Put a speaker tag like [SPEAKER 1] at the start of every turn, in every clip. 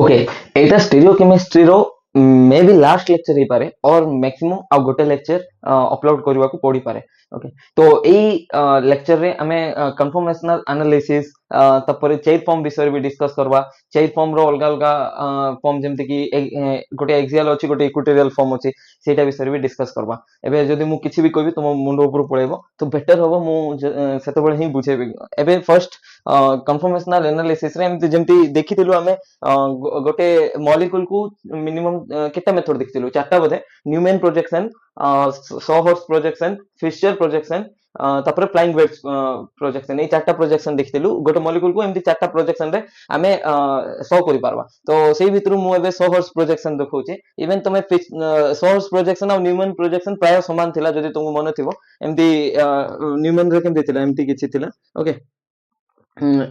[SPEAKER 1] Okay एटा stereochemistry रो maybe last lecture ही पारे और मैक्सिमम आ गोटे लेक्चर अपलोड करबा को पड़ी पारे। ओके तो एई लेक्चर रे हमें कन्फर्मेशनल एनालिसिस तपर चेयर फॉर्म विषय भी डिस्कस करबा। चेयर फॉर्म रो अलग अलग फॉर्म जेमते कि गोटे एक्सियल अछि गोटे इक्विटोरियल फॉर्म अछि सेटा विषय भी डिस्कस करबा। एबे जदी मु किछि भी कहबी तुम मुंड ऊपर पळेबो तो बेटर होबो मु सेतबेले ही बुझेबी। एबे फर्स्ट कन्फर्मेशनल एनालिसिस रे एमति जेमति देखिथिलु हमें गोटे मॉलिक्यूल को मिनिमम केते मेथड देखिथिलु चारटा बोधे Newman projection sawhorse projection Fischer projection तापर फ्लाइंग वेव्स प्रोजेक्शन ए चारटा प्रोजेक्शन देखिथिलु गोटे मॉलिक्यूल को एमती चारटा प्रोजेक्शन रे हमें शो करि पारबा। तो सेही भितरु मु एबे सॉहर्स प्रोजेक्शन देखौची इवन तमे सॉहर्स प्रोजेक्शन और न्यूमैन प्रोजेक्शन प्राय समान थिला जदी तुमको मन थिबो एमती न्यूमैन रे केमती थिला एमती किछि थिला। ओके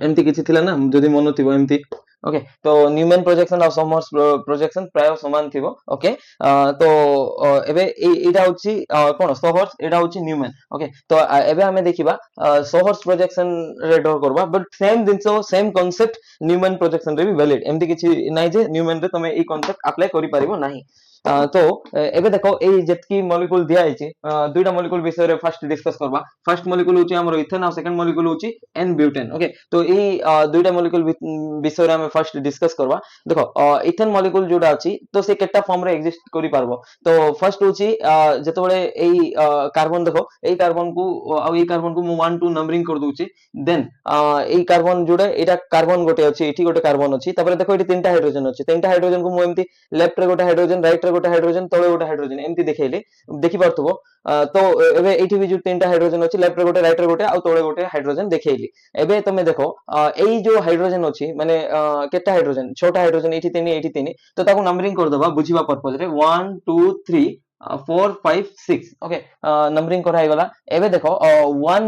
[SPEAKER 1] एमती किछि थिला ना जदी मन थिबो एमती। ओके तो न्यूमैन प्रोजेक्शन और समर्स प्रोजेक्शन प्राय समान थिबो। ओके तो एबे एटा होची कोन सोहर्स एटा होची न्यूमैन। ओके तो एबे हमें देखिबा सोहर्स प्रोजेक्शन रे ड्रा करबा बट सेम दिनसो सेम कांसेप्ट न्यूमैन प्रोजेक्शन रे भी वैलिड एमती किछि नै जे न्यूमैन रे तमे ई कांसेप्ट अप्लाई करि परिबो नाही। तो एबे देखो ए जेतकी मॉलिक्यूल दिया आइछि दुईटा मॉलिक्यूल विषय रे फर्स्ट डिस्कस करबा। फर्स्ट मॉलिक्यूल होची हमर इथेन और सेकंड मॉलिक्यूल होची एन ब्यूटेन। ओके तो ए दुईटा मॉलिक्यूल विषय रे हम फर्स्ट डिस्कस करबा। देखो इथेन मॉलिक्यूल जोडा अछि तो से केटा फॉर्म रे एग्जिस्ट करि पारबो। तो फर्स्ट होची जेतबेले एई कार्बन देखो एई कार्बन को आ एई कार्बन को मु 1 2 नंबरिंग कर दूची देन एई कार्बन जोडा एटा कार्बन गोटे अछि एठी गोटे कार्बन अछि तापर देखो एठी तीनटा हाइड्रोजन अछि तीनटा हाइड्रोजन को मु एमती लेफ्ट रे गोटे हाइड्रोजन राइट रे गोटे हाइड्रोजन तळे गोटे हाइड्रोजन एमती देखैले देखि पारथबो। तो एबे एठी भी जो तीनटा हाइड्रोजन अछि लेफ्ट रे गोटे राइट रे गोटे आ तळे गोटे हाइड्रोजन देखैली। एबे तमे देखो एई जो हाइड्रोजन अछि माने केटा हाइड्रोजन छोटा हाइड्रोजन एठी तीन तो ताको नंबरिंग कर दबा बुझिबा पर्पस रे 1 2 3 4 5 6। ओके नंबरिंग करा गला। एबे देखो 1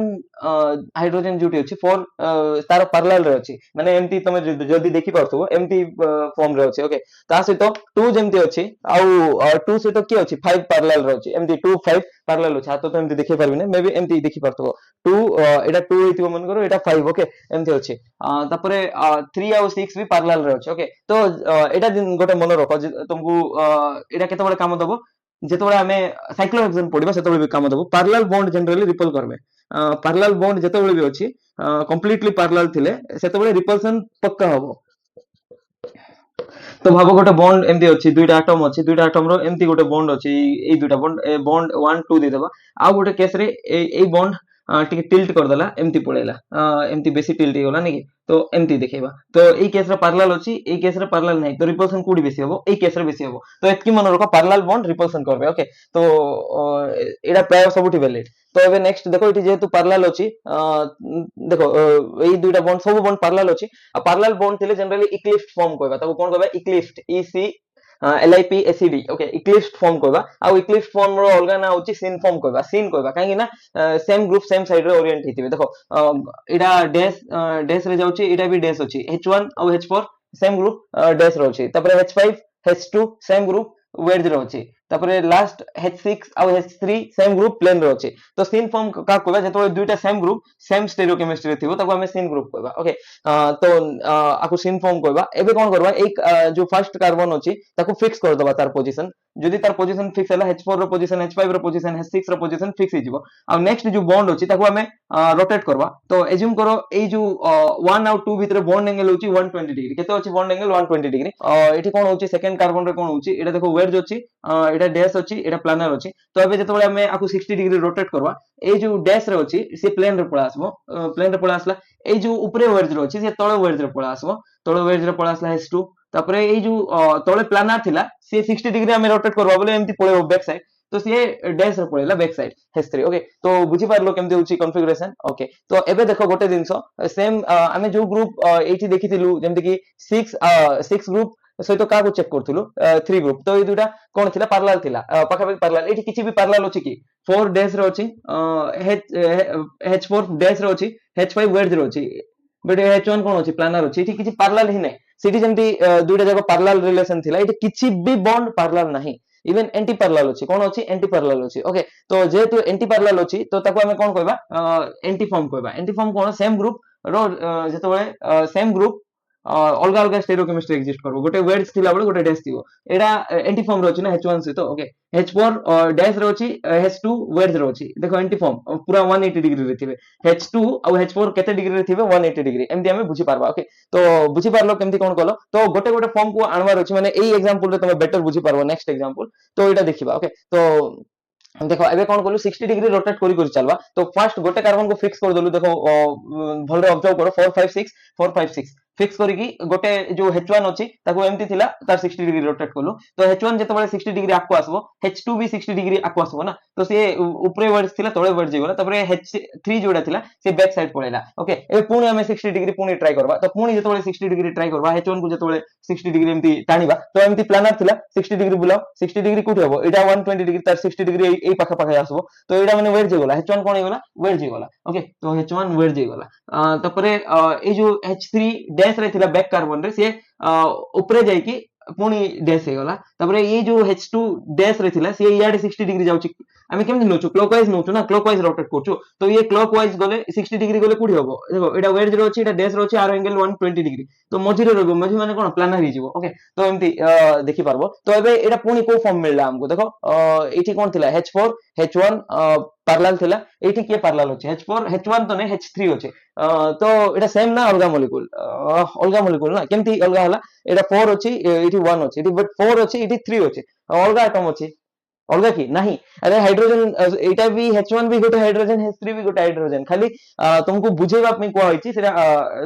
[SPEAKER 1] हाइड्रोजन जोटी अछि 4 तार पैरेलल रे अछि माने एमती तमे जदी देखि पारथबो एमती फॉर्म रे अछि। ओके ता सहित 2 जेमती अछि आउ 2 सहित की अछि 5 पैरेलल रे अछि एमती 2 5 पैरेलल अछि हातो तो एमती देखि परबी ने मे बी एमती देखि पारथबो 2 एटा 2 हेतिबो मन करो एटा 5। ओके एमती अछि तापरे 3 और 6 भी पैरेलल रे अछि। ओके तो एटा गोटे मन रखो तुमको एटा केते बडे काम दबो जेतबेले हमें साइक्लोहेक्सेन पढिबा सेतबेले भी काम दबो। पैरेलल बॉन्ड जनरली रिपल करबे पैरेलल बॉन्ड जेतबेले भी अछि कंप्लीटली पैरेलल थिले सेतबेले रिपल्सन पक्का हबो। तो भाबो गोटे बॉन्ड एमती अछि दुईटा एटम रो एमती गोटे बॉन्ड अछि ए दुईटा बॉन्ड 1 2 दे देबा आ गोटे केस रे ए बॉन्ड टिके टिल्ट कर देला एमती पळेला एमती बेसी टिल्ट हे गला नै कि तो एमती देखेबा। तो ए केस रे पैरेलल अछि ए केस रे पैरेलल नै तो रिपल्सन कोडी बेसी हबो ए केस रे बेसी हबो। तो एतकी मन रखो पैरेलल बॉन्ड रिपल्सन करबे। ओके तो एटा प्राय सबुठी वैलिड। तो एबे नेक्स्ट देखो इठी जेहेतु पैरेलल अछि देखो ए दुईटा बॉन्ड सब बॉन्ड पैरेलल अछि आ पैरेलल बॉन्ड थिले जनरली इक्लिप्स फॉर्म कहबा ताको कोन कहबा इक्लिप्स ई सी LIPACD। ओके इक्लिप्स फॉर्म कहबा आ इक्लिप्स फॉर्म रो अलगा ना होची सिन फॉर्म कहबा काहे कि ना सेम ग्रुप सेम साइड रे ओरिएंट हेतिबे। देखो एटा डैश रे जाउची एटा भी डैश अछि H1 और H4 सेम ग्रुप डैश रो अछि तापर H5 H2 same group veg रो अछि तापर लास्ट H6 और H3 सेम ग्रुप प्लेन रो अछि। तो सिन फॉर्म का कहबा जेतो दुईटा सेम ग्रुप सेम स्टीरियोकेमिस्ट्री थिबो ताको हमें सिन ग्रुप कहबा। ओके तो आको सिन फॉर्म कहबा। एबे कोन करबा एक जो फर्स्ट कार्बन अछि ताको फिक्स कर दबा तार पोजीशन जदी तार पोजीशन फिक्स हला H4 रो पोजीशन H5 रो पोजीशन H6 रो पोजीशन फिक्स हे जिवो आ नेक्स्ट जो बॉन्ड अछि ताको हमें रोटेट करबा। तो एज्यूम करो ए जो 1 और 2 भीतर बॉन्ड एंगल होची 120 डिग्री केते अछि बॉन्ड एंगल 120 डिग्री। एठी कोन होची सेकंड कार्बन रे कोन होची एटा देखो वेज अछि एटा डैश अछि एटा प्लानर अछि। तो एबे जेतबेले हमें आकु 60 डिग्री रोटेट करबा ए जो डैश रे अछि से प्लेन रे पळा आसबो प्लेन रे पळा आसला ए जो ऊपरे वेज रे अछि से तळे वेज रे पळा आसबो तळे वेज रे पळा आसला H2 तापरे ए जो तळे प्लानर थिला से 60 डिग्री हमें रोटेट करबा बोले एमती पळेबो बैक साइड तो से डैश रे पळेला बैक साइड H3। ओके तो बुझी पारलो केमती होची कॉन्फ़िगरेशन। ओके तो एबे देखो गोटे दिनसो सेम हमें जो ग्रुप एठी देखिथिलु जेमति कि 6 ग्रुप सहित का को चेक करथुलु 3 ग्रुप तो ए दुटा कोन थिला पैरेलल थिला पाखा पाखी पैरेलल एठी किछि भी पैरेलल अछि कि 4 डैश रे अछि H4 डैश रे अछि H5 वेज रे अछि बट H1 कोन अछि प्लानर अछि एठी किछि पैरेलल ही नै सिटी जेमति दुटा जगह पैरेलल रिलेशन थिला एठी किछि भी बॉन्ड पैरेलल नाही इवन एंटी पैरेलल अछि कोन अछि एंटी पैरेलल अछि। ओके तो जेहेतु एंटी पैरेलल अछि तो ताको हमें कोन कहबा एंटी फॉर्म कोन सेम ग्रुप रो जेतबे सेम ग्रुप अलग अलग स्टेरियोकेमिस्ट्री एक्जिस्ट करबो गोटे वेड्स थिला बेले गोटे डैश थिबो एडा एंटी फॉर्म रे अछि ना H1 सहित ओके H4 डैश रे अछि H2 वेड्स रे अछि देखो एंटी फॉर्म पूरा 180 डिग्री रे थिबे H2 और H4 केते डिग्री रे थिबे 180 डिग्री एमती हमें बुझी पारबा ओके तो बुझी पारलो केमती कोन कलो तो गोटे गोटे फॉर्म को आनवार अछि माने एई एग्जांपल रे तुम बेटर बुझी पारबो नेक्स्ट एग्जांपल तो एटा देखिबा ओके तो देखो एबे कोन कलु 60 डिग्री रोटेट करी करी चलबा तो फर्स्ट गोटे कार्बन को फिक्स कर देलु देखो भलरे ऑब्जर्व करो 456 फिक्स करी की गोटे जो H1 अछि ताको एमती थिला तार 60 डिग्री रोटेट कलु तो H1 जते बेले 60 डिग्री आको आसबो H2 भी 60 डिग्री आको आसबो ना तो से ऊपरे वर्ड्स थिला तळे वर्ड जेगला तबरे H3 जोडा थिला से बैक साइड पळेला ओके एबे पुनी हमें 60 डिग्री पुनी ट्राई करबा तो पुनी जते बेले 60 डिग्री ट्राई करबा H1 को जते बेले 60 डिग्री एमती टाणीबा तो एमती प्लानर थिला 60 डिग्री बुलाओ 60 डिग्री कोठी हबो एटा 120 डिग्री तार 60 डिग्री एई पाखा पाखा आसबो तो एटा माने वेट जेगला H1 कोन हेगला वेट जेगला ओके तो H1 वेट जेगला तपरे ए जो H3 डैश रे थिला बैक कार्बन रे से ऊपरे जाई की पुनी डैश हेगला तपरे ये जो H2 डैश रे थिला से याडे 60 डिग्री जाउची आमे केमति नोचु क्लॉकवाइज नोचु ना क्लॉकवाइज रोटेट करछु तो ये क्लॉकवाइज गले 60 डिग्री गले कुडी हबो देखो एटा वेट रे अछि एटा डैश रे अछि आर एंगल 120 डिग्री तो मझी रे रहबो मझी माने कोन प्लानर ही जीवो ओके तो एमति देखि पारबो तो एबे एटा पुनी को फॉर्म मिलला हमको देखो एठी कोन थिला H4 H1 पैरेलल थिला एठी के पैरेलल अछि H4 H1 तो नै H3 अछि तो एटा सेम ना अलगा मॉलिक्यूल ना केमति अलगा हला एटा 4 अछि एठी 1 अछि एठी बट 4 अछि एठी 3 अछि अलगा एटम अछि अलगा की नहीं अरे हाइड्रोजन एटा भी H1 भी गोटे हाइड्रोजन H3 भी गोटे हाइड्रोजन खाली तुमको बुझेबा पे कोआ होइची सेटा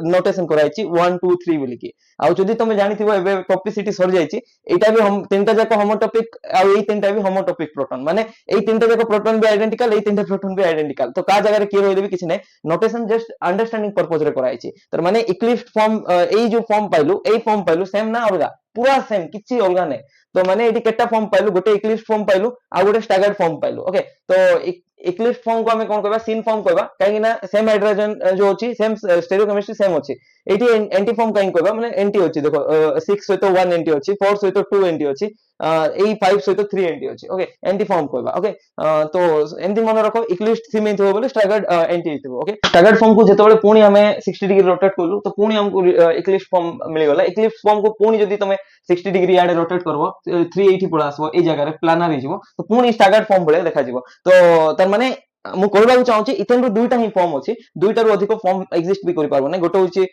[SPEAKER 1] नोटेशन कराइची 1 2 3 बोली की आ जदी तुम जानिथिबो एबे टॉपिसिटी सर जाइची एटा भी हम तीनटा जाक होमोटॉपिक आ एई तीनटा भी होमोटॉपिक प्रोटॉन माने एई तीनटा जाक प्रोटॉन भी आइडेंटिकल एई तीनटा प्रोटॉन भी आइडेंटिकल तो का जगह रे के होइले भी किछि नै नोटेशन जस्ट अंडरस्टैंडिंग पर्पस रे कराइची तर माने इक्लिप्स फॉर्म एई जो फॉर्म पाइलु एई फॉर्म पाइलु सेम ना अलगा पूरा सेम किछि अलगा नै तो माने एटी केटा फॉर्म पाइलु गोटे इक्लिप्स फॉर्म पाइलु आ गोटे स्टैगर्ड फॉर्म पाइलु ओके तो इक्लिप्स फॉर्म को हमें कोन कहबा सिन फॉर्म कहबा काहे ना सेम हाइड्रोजन जो अछि सेम स्टेरियोकेमिस्ट्री सेम अछि एटी एंटी फॉर्म काहे कहबा माने एंटी अछि देखो 6 सहित 1 एंटी अछि 4 सहित 2 एंटी अछि ए 5 सहित 3 एंटी अछि ओके एंटी फॉर्म कहबा ओके तो एंटी मन रखो इक्लिप्स थीम हिथो बोले स्टैगर्ड एंटी हिथो ओके स्टैगर्ड फॉर्म को जेतबेले पुनी हमें 60 डिग्री रोटेट करलु तो पुनी हमको इक्लिप्स फॉर्म मिल गला इक्लिप्स फॉर्म को पुनी जदी तमे 60 डिग्री आडे रोटेट करबो 380 पळा आसबो ए जगह रे प्लानर हि जिवो तो पुनी स्टैगर्ड फॉर्म बळे देखा जिवो तो तर माने मु कहबा चाहूची इथेन रो दुईटा ही फॉर्म अछि दुईटा रो अधिक फॉर्म एक्जिस्ट भी करि पारबो नै गोटे होची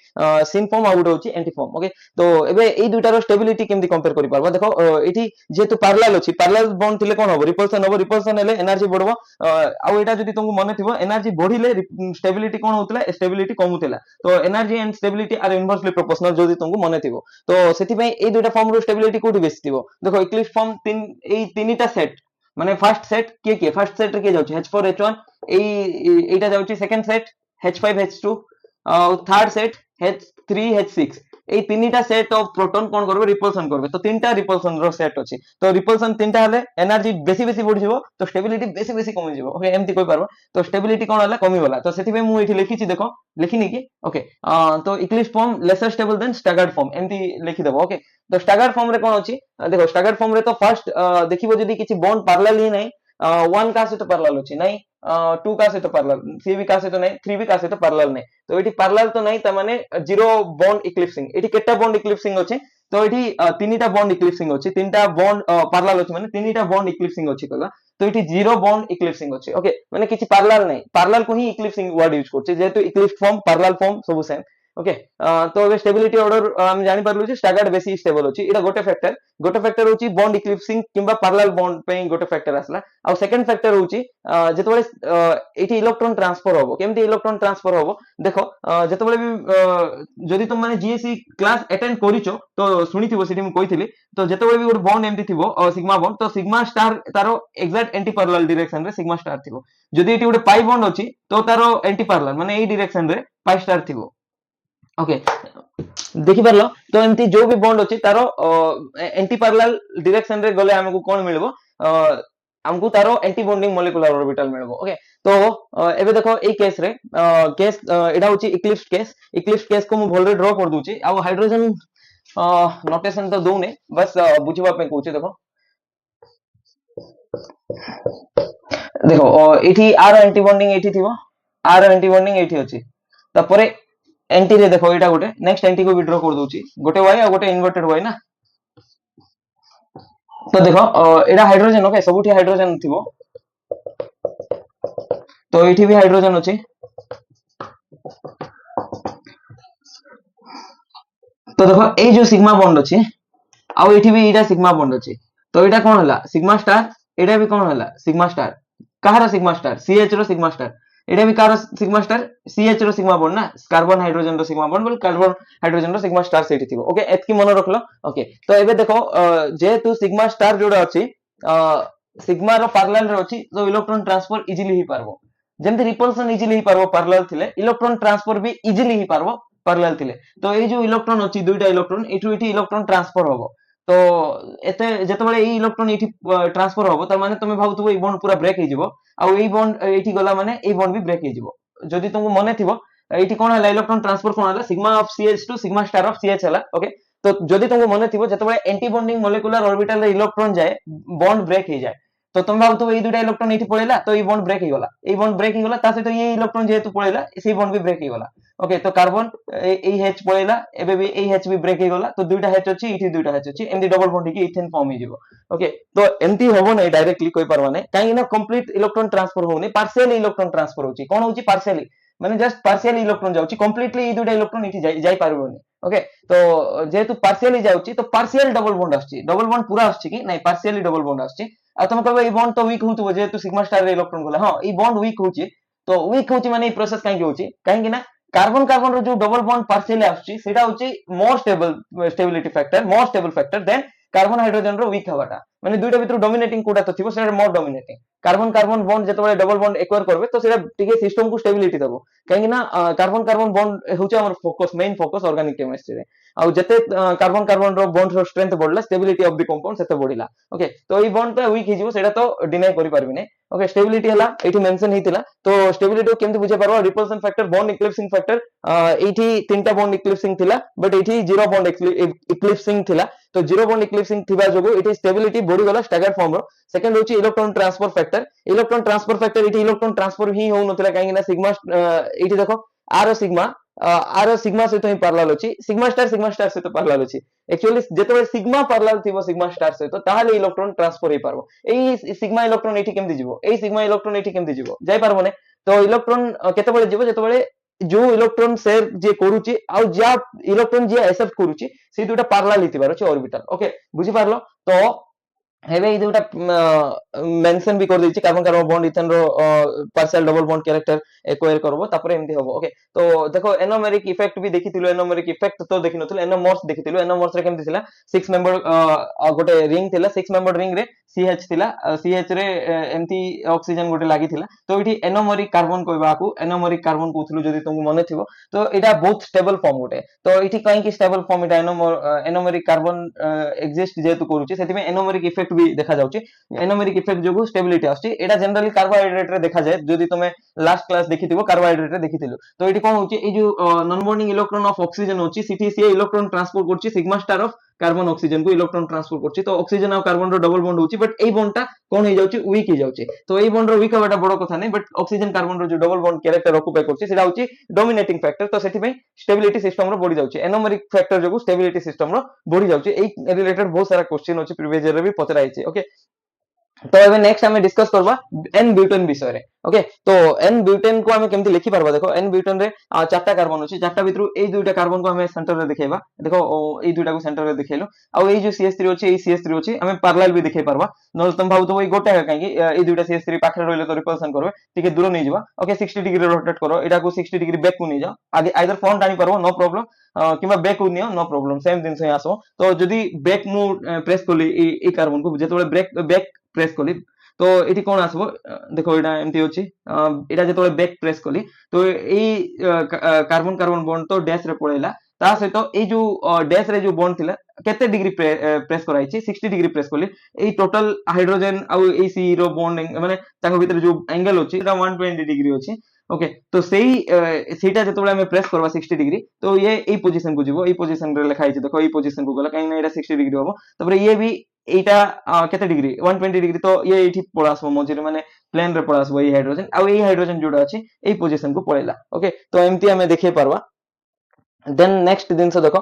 [SPEAKER 1] सिन फॉर्म आ गोटे होची एंटी फॉर्म ओके तो एबे एई दुईटा रो स्टेबिलिटी केमति कंपेयर करि पारबो देखो एठी जेतु पैरेलल अछि पैरेलल बॉन्ड थिले कोन होबो रिपल्सन हेले एनर्जी बढ़बो आ एटा जदी तुमको मने थिबो एनर्जी बढ़िले स्टेबिलिटी कोन होतला स्टेबिलिटी कमुतला तो energy and stability are inversely proportional जदी तुमको मने थिबो तो सेति पई एई दुईटा फॉर्म रो स्टेबिलिटी कोठी बेसी थिबो देखो इक्लिप्स फॉर्म तीन एई तीनटा सेट माने फर्स्ट सेट के फर्स्ट सेट रे के जाउची H4 H1 एटा जाउची second set H5 H2 third set H3 H6 এই তিনটা সেট অফ প্রোটন কোন করবে রিপলশন করবে তো তিনটা রিপলশন র সেট আছে তো রিপলশন তিনটা হলে এনার্জি বেশি বেশি বঢ়ি যাব তো স্টেবিলিটি বেশি বেশি কমি যাব ওকে এমতি কই পারবো তো স্টেবিলিটি কোন হলা কমি গলা তো সেতি মু এটি লিখিছি দেখো লিখিনি কি ওকে তো eclipse form lesser stable then staggered form এমতি লিখি দেবো ওকে তো স্ট্যাগার্ড ফর্ম রে কোন আছে দেখো স্ট্যাগার্ড ফর্ম রে তো ফার্স্ট দেখিবো যদি কিছু বন্ড প্যারালাল হি নাই 1 का सहित पैरेलल अछि नहीं 2 का सहित पैरेलल 3 भी का सहित नहीं 3 भी का सहित पैरेलल नहीं तो एठी पैरेलल तो नहीं त माने जीरो बॉन्ड इक्लिप्सिंग एठी केटा बॉन्ड इक्लिप्सिंग अछि तो एठी तीनटा बॉन्ड इक्लिप्सिंग अछि तीनटा बॉन्ड पैरेलल अछि माने तीनटा बॉन्ड इक्लिप्सिंग अछि कहला तो एठी जीरो बॉन्ड इक्लिप्सिंग अछि ओके माने किछि पैरेलल नहीं पैरेलल को ही इक्लिप्सिंग वर्ड यूज करछे जेतु इक्लिप्स फॉर्म पैरेलल फॉर्म सब सेम ओके तो ए स्टेबिलिटी ऑर्डर हम जानि परलु जे स्टैगर्ड बेसी स्टेबल अछि एटा गोटे फैक्टर होची बॉन्ड इक्लिप्सिंग किंबा पैरेलल बॉन्ड पे गोटे फैक्टर आसला आ सेकंड फैक्टर होची जेतबेले एठी इलेक्ट्रॉन ट्रांसफर होबो केमति इलेक्ट्रॉन ट्रांसफर होबो देखो जेतबेले भी जदी तुम माने जीएससी क्लास अटेंड करिचो तो सुनिथिबो सेठी म कहिथिली तो जेतबेले भी गोटे बॉन्ड एमति थिबो सिग्मा बॉन्ड तो सिग्मा स्टार तारो एग्जैक्ट एंटी पैरेलल डायरेक्शन रे सिग्मा स्टार थिबो जदी एठी गोटे पाई बॉन्ड अछि तो तारो एंटी पैरेलल माने एई डायरेक्शन रे पाई स्टार थिबो ओके देखि परलो तो एमती जो भी बॉन्ड अछि तारो एंटी पैरेलल डायरेक्शन रे गले हमकु कोन मिलबो हमकु तारो एंटी बॉन्डिंग मॉलिक्यूलर ऑर्बिटल मिलबो ओके तो एबे देखो ए केस रे केस एडा होची इक्लिप्स केस को मु भलरे ड्रॉ कर दूची आ हाइड्रोजन नोटेशन तो दउ ने बस बुझिबा पे कहूची देखो देखो एठी आर एंटी बॉन्डिंग एठी थिबो आर एंटी बॉन्डिंग एठी अछि तापरे एंटी रे देखो एटा गोटे नेक्स्ट एंटी को विड्रॉ कर दूची गोटे वाई आ गोटे इन्वर्टेड वाई ना तो देखो एटा हाइड्रोजन ओके सबुठी हाइड्रोजन थिबो तो एठी भी हाइड्रोजन अछि तो देखो ए जो सिग्मा बॉन्ड अछि आ एठी भी एटा सिग्मा बॉन्ड अछि तो एटा कोन हला सिग्मा स्टार एटा भी कोन हला सिग्मा स्टार कहार सिग्मा स्टार सीएच रो सिग्मा स्टार एटा भी कार सिग्मा स्टार सीएच रो सिग्मा बॉन्ड ना कार्बन हाइड्रोजन रो सिग्मा बॉन्ड बोल कार्बन हाइड्रोजन रो सिग्मा स्टार सेठी थिबो ओके एतकी मन रखलो ओके तो एबे देखो जेहेतु सिग्मा स्टार जोडा अछि सिग्मा रो पैरेलल रे अछि तो इलेक्ट्रॉन ट्रांसफर इजीली ही पारबो जेमति रिपल्सन इजीली ही पारबो पैरेलल थिले इलेक्ट्रॉन ट्रांसफर भी इजीली ही पारबो पैरेलल थिले तो ए जो इलेक्ट्रॉन अछि दुईटा इलेक्ट्रॉन एठु एठी इलेक्ट्रॉन ट्रांसफर होबो तो एते जेतेबेले ई इलेक्ट्रॉन एठी ट्रांसफर होबो त माने तमे भाबुथबो ई बॉन्ड पूरा ब्रेक हे जिवो आ ई बॉन्ड एठी गला माने ई बॉन्ड भी ब्रेक हे जिवो जदि तुमको मने थिबो एठी कोन हला इलेक्ट्रॉन ट्रांसफर कोन हला sigma of C H to sigma star of C H हला ओके तो जदि तुमको मने थिबो जेतेबेले एंटी बॉन्डिंग मॉलिक्यूलर ऑर्बिटल रे इलेक्ट्रॉन जाए बॉन्ड ब्रेक हे जाए तो तुम भाबुथबो ई दुटा इलेक्ट्रॉन एठी पळेला तो ई बॉन्ड ब्रेक हे गला ई बॉन्ड ब्रेक हे गला ता सहित ई इलेक्ट्रॉन जेहेतु पळेला सी बॉन्ड भी ब्रेक हे गला ओके तो कार्बन ए एच पळेला एबे भी ए एच भी ब्रेक हे गला तो दुईटा एच अछि इठी दुईटा एच अछि एमदी डबल बॉन्ड की इथेन फॉर्म हे जिवो ओके तो एमती होबो नै डायरेक्टली कोइ परवा नै काहे ना कंप्लीट इलेक्ट्रॉन ट्रांसफर होउनी पार्शियल इलेक्ट्रॉन ट्रांसफर होउची कोन होउची पार्शियली माने जस्ट पार्शियल इलेक्ट्रॉन जाउची कंप्लीटली ई दुईटा इलेक्ट्रॉन इठी जाई पारबोनी ओके तो जेहेतु पार्शियली जाउची तो पार्शियल डबल बॉन्ड आछी डबल बॉन्ड पूरा आछी कि नै पार्शियली डबल बॉन्ड आछी आ तुम कहबो ई बॉन्ड तो वीक होउतबो जेहेतु सिग्मा स्टार रे इलेक्ट्रॉन गला हां ई बॉन्ड वीक होउची तो वीक होउची माने ई प्रोसेस काहे होउची काहे कि ना कार्बन कार्बन रो जो डबल बॉन्ड पार्शियली आछी सेटा होउची more stable stability factor more stable factor then carbon hydrogen रो वीक हवाटा माने दुईटा भितर डोमिनेटिंग कोटा तो थिबो सेटा more dominating carbon carbon bond जेतेबेले डबल बॉन्ड एक्वायर करबे तो सेटा टिके सिस्टम को स्टेबिलिटी देबो काहे ना कार्बन कार्बन बॉन्ड होउची हमर focus main focus organic chemistry रे आ जते कार्बन कार्बन रो बॉन्ड रो स्ट्रेंथ बढ़ला स्टेबिलिटी ऑफ द कंपाउंड सेते बढ़िला ओके तो ई बॉन्ड पे वीक हिजिवो सेटा तो डिनाई करि परबी नै ओके स्टेबिलिटी हला एठी मेंशन हितिला तो स्टेबिलिटी केमति बुझे परबो repulsion factor bond eclipsing factor एठी तीनटा बॉन्ड इक्लिप्सिंग थिला बट एठी जीरो बॉन्ड इक्लिप्सिंग थिला तो जीरो बॉन्ड इक्लिप्सिंग थिबा जोगो एठी स्टेबिलिटी बढ़ी गला स्टैगर्ड फॉर्म रो सेकंड होची इलेक्ट्रॉन ट्रांसफर फैक्टर एठी इलेक्ट्रॉन ट्रांसफर ही हो नथिला काहे ना सिग्मा एठी देखो आर सिग्मा सहित ही पैरेलल अछि सिग्मा स्टार सहित पैरेलल अछि एक्चुअली जेतेबे सिग्मा पैरेलल थिबो सिग्मा स्टार सहित ताहाले इलेक्ट्रॉन ट्रांसफर हे पारबो एई सिग्मा इलेक्ट्रॉन एठी केमति जिवो एई सिग्मा इलेक्ट्रॉन एठी केमति जिवो जाय पारबो ने तो इलेक्ट्रॉन केतेबेले जिवो जेतेबेले जो इलेक्ट्रॉन शेयर जे करूची आ जा इलेक्ट्रॉन जे एक्सेप्ट करूची से दुटा पैरेलल हितिबार अछि ऑर्बिटल ओके बुझि पारलो तो हेबे ई दुटा मेंशन भी कर दैछि कार्बन कार्बन बॉन्ड इथेन रो partial double bond character acquire करबो तापरे एमती होबो ओके तो देखो एनोमेरिक इफेक्ट भी देखिथिलो एनोमेरिक इफेक्ट तो देखिनथिलो एनोमर्स देखिथिलो एनोमर्स रे केमति थिला 6 मेंबर गोटे रिंग थिला 6 मेंबर रिंग रे सीएच थिला सीएच रे एमती ऑक्सीजन गोटे लागि थिला तो इठी एनोमेरिक कार्बन कहबाकू एनोमेरिक कार्बन कहथुलो जदि तुमको मने थिबो तो एटा बहुत स्टेबल फॉर्म गोटे तो इठी काहे कि स्टेबल फॉर्म एटा एनोमेरिक कार्बन एक्जिस्ट जेतु करूची सेति में एनोमेरिक इफेक्ट भी देखा जाउची एनोमेरिक इफेक्ट जोगु स्टेबिलिटी आछी एटा जनरली कार्बोहाइड्रेट रे देखा जाय जदि तुमे लास्ट क्लास देखिथिबो कार्बोहाइड्रेट रे देखिथिलो तो एठी कोन होची ए जो non bonding electron of oxygen होची सिटी से इलेक्ट्रॉन ट्रांसपोर्ट करची sigma star of carbon oxygen को इलेक्ट्रॉन ट्रांसफर करची तो ऑक्सीजन और कार्बन रो डबल बॉन्ड होची बट एई बॉन्डटा कोन हे जाउची वीक हे जाउची तो एई बॉन्ड रो वीक हवाटा बड़ कथा नै बट ऑक्सीजन कार्बन रो जो डबल बॉन्ड कैरेक्टर ऑक्युपाई करची सेटा होची डोमिनेटिंग फैक्टर तो सेठी में स्टेबिलिटी सिस्टम रो बढ़ी जाउची एनोमेरिक फैक्टर जोगु स्टेबिलिटी सिस्टम रो बढ़ी जाउची एई रिलेटेड बहुत सारा क्वेश्चन होची प्रीवियस ईयर रे भी पचराइची ओके तो एबे नेक्स्ट हमें डिस्कस करबा एन ब्यूटेन विषय रे ओके तो एन ब्यूटेन को हमें केमति लिखि परबा देखो एन ब्यूटेन रे चारटा कार्बन अछि चारटा भितरु एई दुइटा कार्बन को हमें सेंटर रे देखेबा देखो एई दुइटा को सेंटर रे देखेलो आ एई जो CH3 अछि एई CH3 अछि हमें पैरेलल भी देखे परबा न तुम भाबु तो एई गोटे है काहे कि एई दुइटा CH3 पाखरे रहले तो रिपल्सन करबे ठीक है दूर नै जिबा ओके 60 डिग्री रोटेट करो एटा को 60 डिग्री बैक को नै जाओ आगे आइदर फ्रंट आनी परबो नो प्रॉब्लम किबा बैक को नियो नो प्रॉब्लम सेम दिन से आसो तो जदी बैक मु प्रेस कोली एई कार्बन को जेतोले बैक प्रेस कोली तो एठी कोन आसबो देखो एटा एमटी होची एटा जेतोले बैक प्रेस कोली तो एई कार्बन कार्बन बॉन्ड तो डैश रे पळेला ता सहित एई जो डैश रे जो बॉन्ड थिला केते डिग्री प्रेस कराइछि 60 डिग्री प्रेस कोली एई टोटल हाइड्रोजन आ एई सी रो बॉन्ड माने ताको भीतर जो एंगल होची एटा 120 डिग्री होची ओके तो सेही सेटा जेतोले हमें प्रेस करबा 60 डिग्री तो ये एई पोजीशन को जिवो एई पोजीशन रे लिखा हिछि देखो एई पोजीशन को गला काहे ना एटा 60 डिग्री होबो तबरे ये भी एटा केते डिग्री 120 डिग्री तो ये एठी पळासबो मझिरे माने प्लेन रे पळासबो एई हाइड्रोजन आ एई हाइड्रोजन जोडा अछि एई पोजीशन को पळेला ओके तो एमती हमें देखे परबा देन नेक्स्ट जिनस देख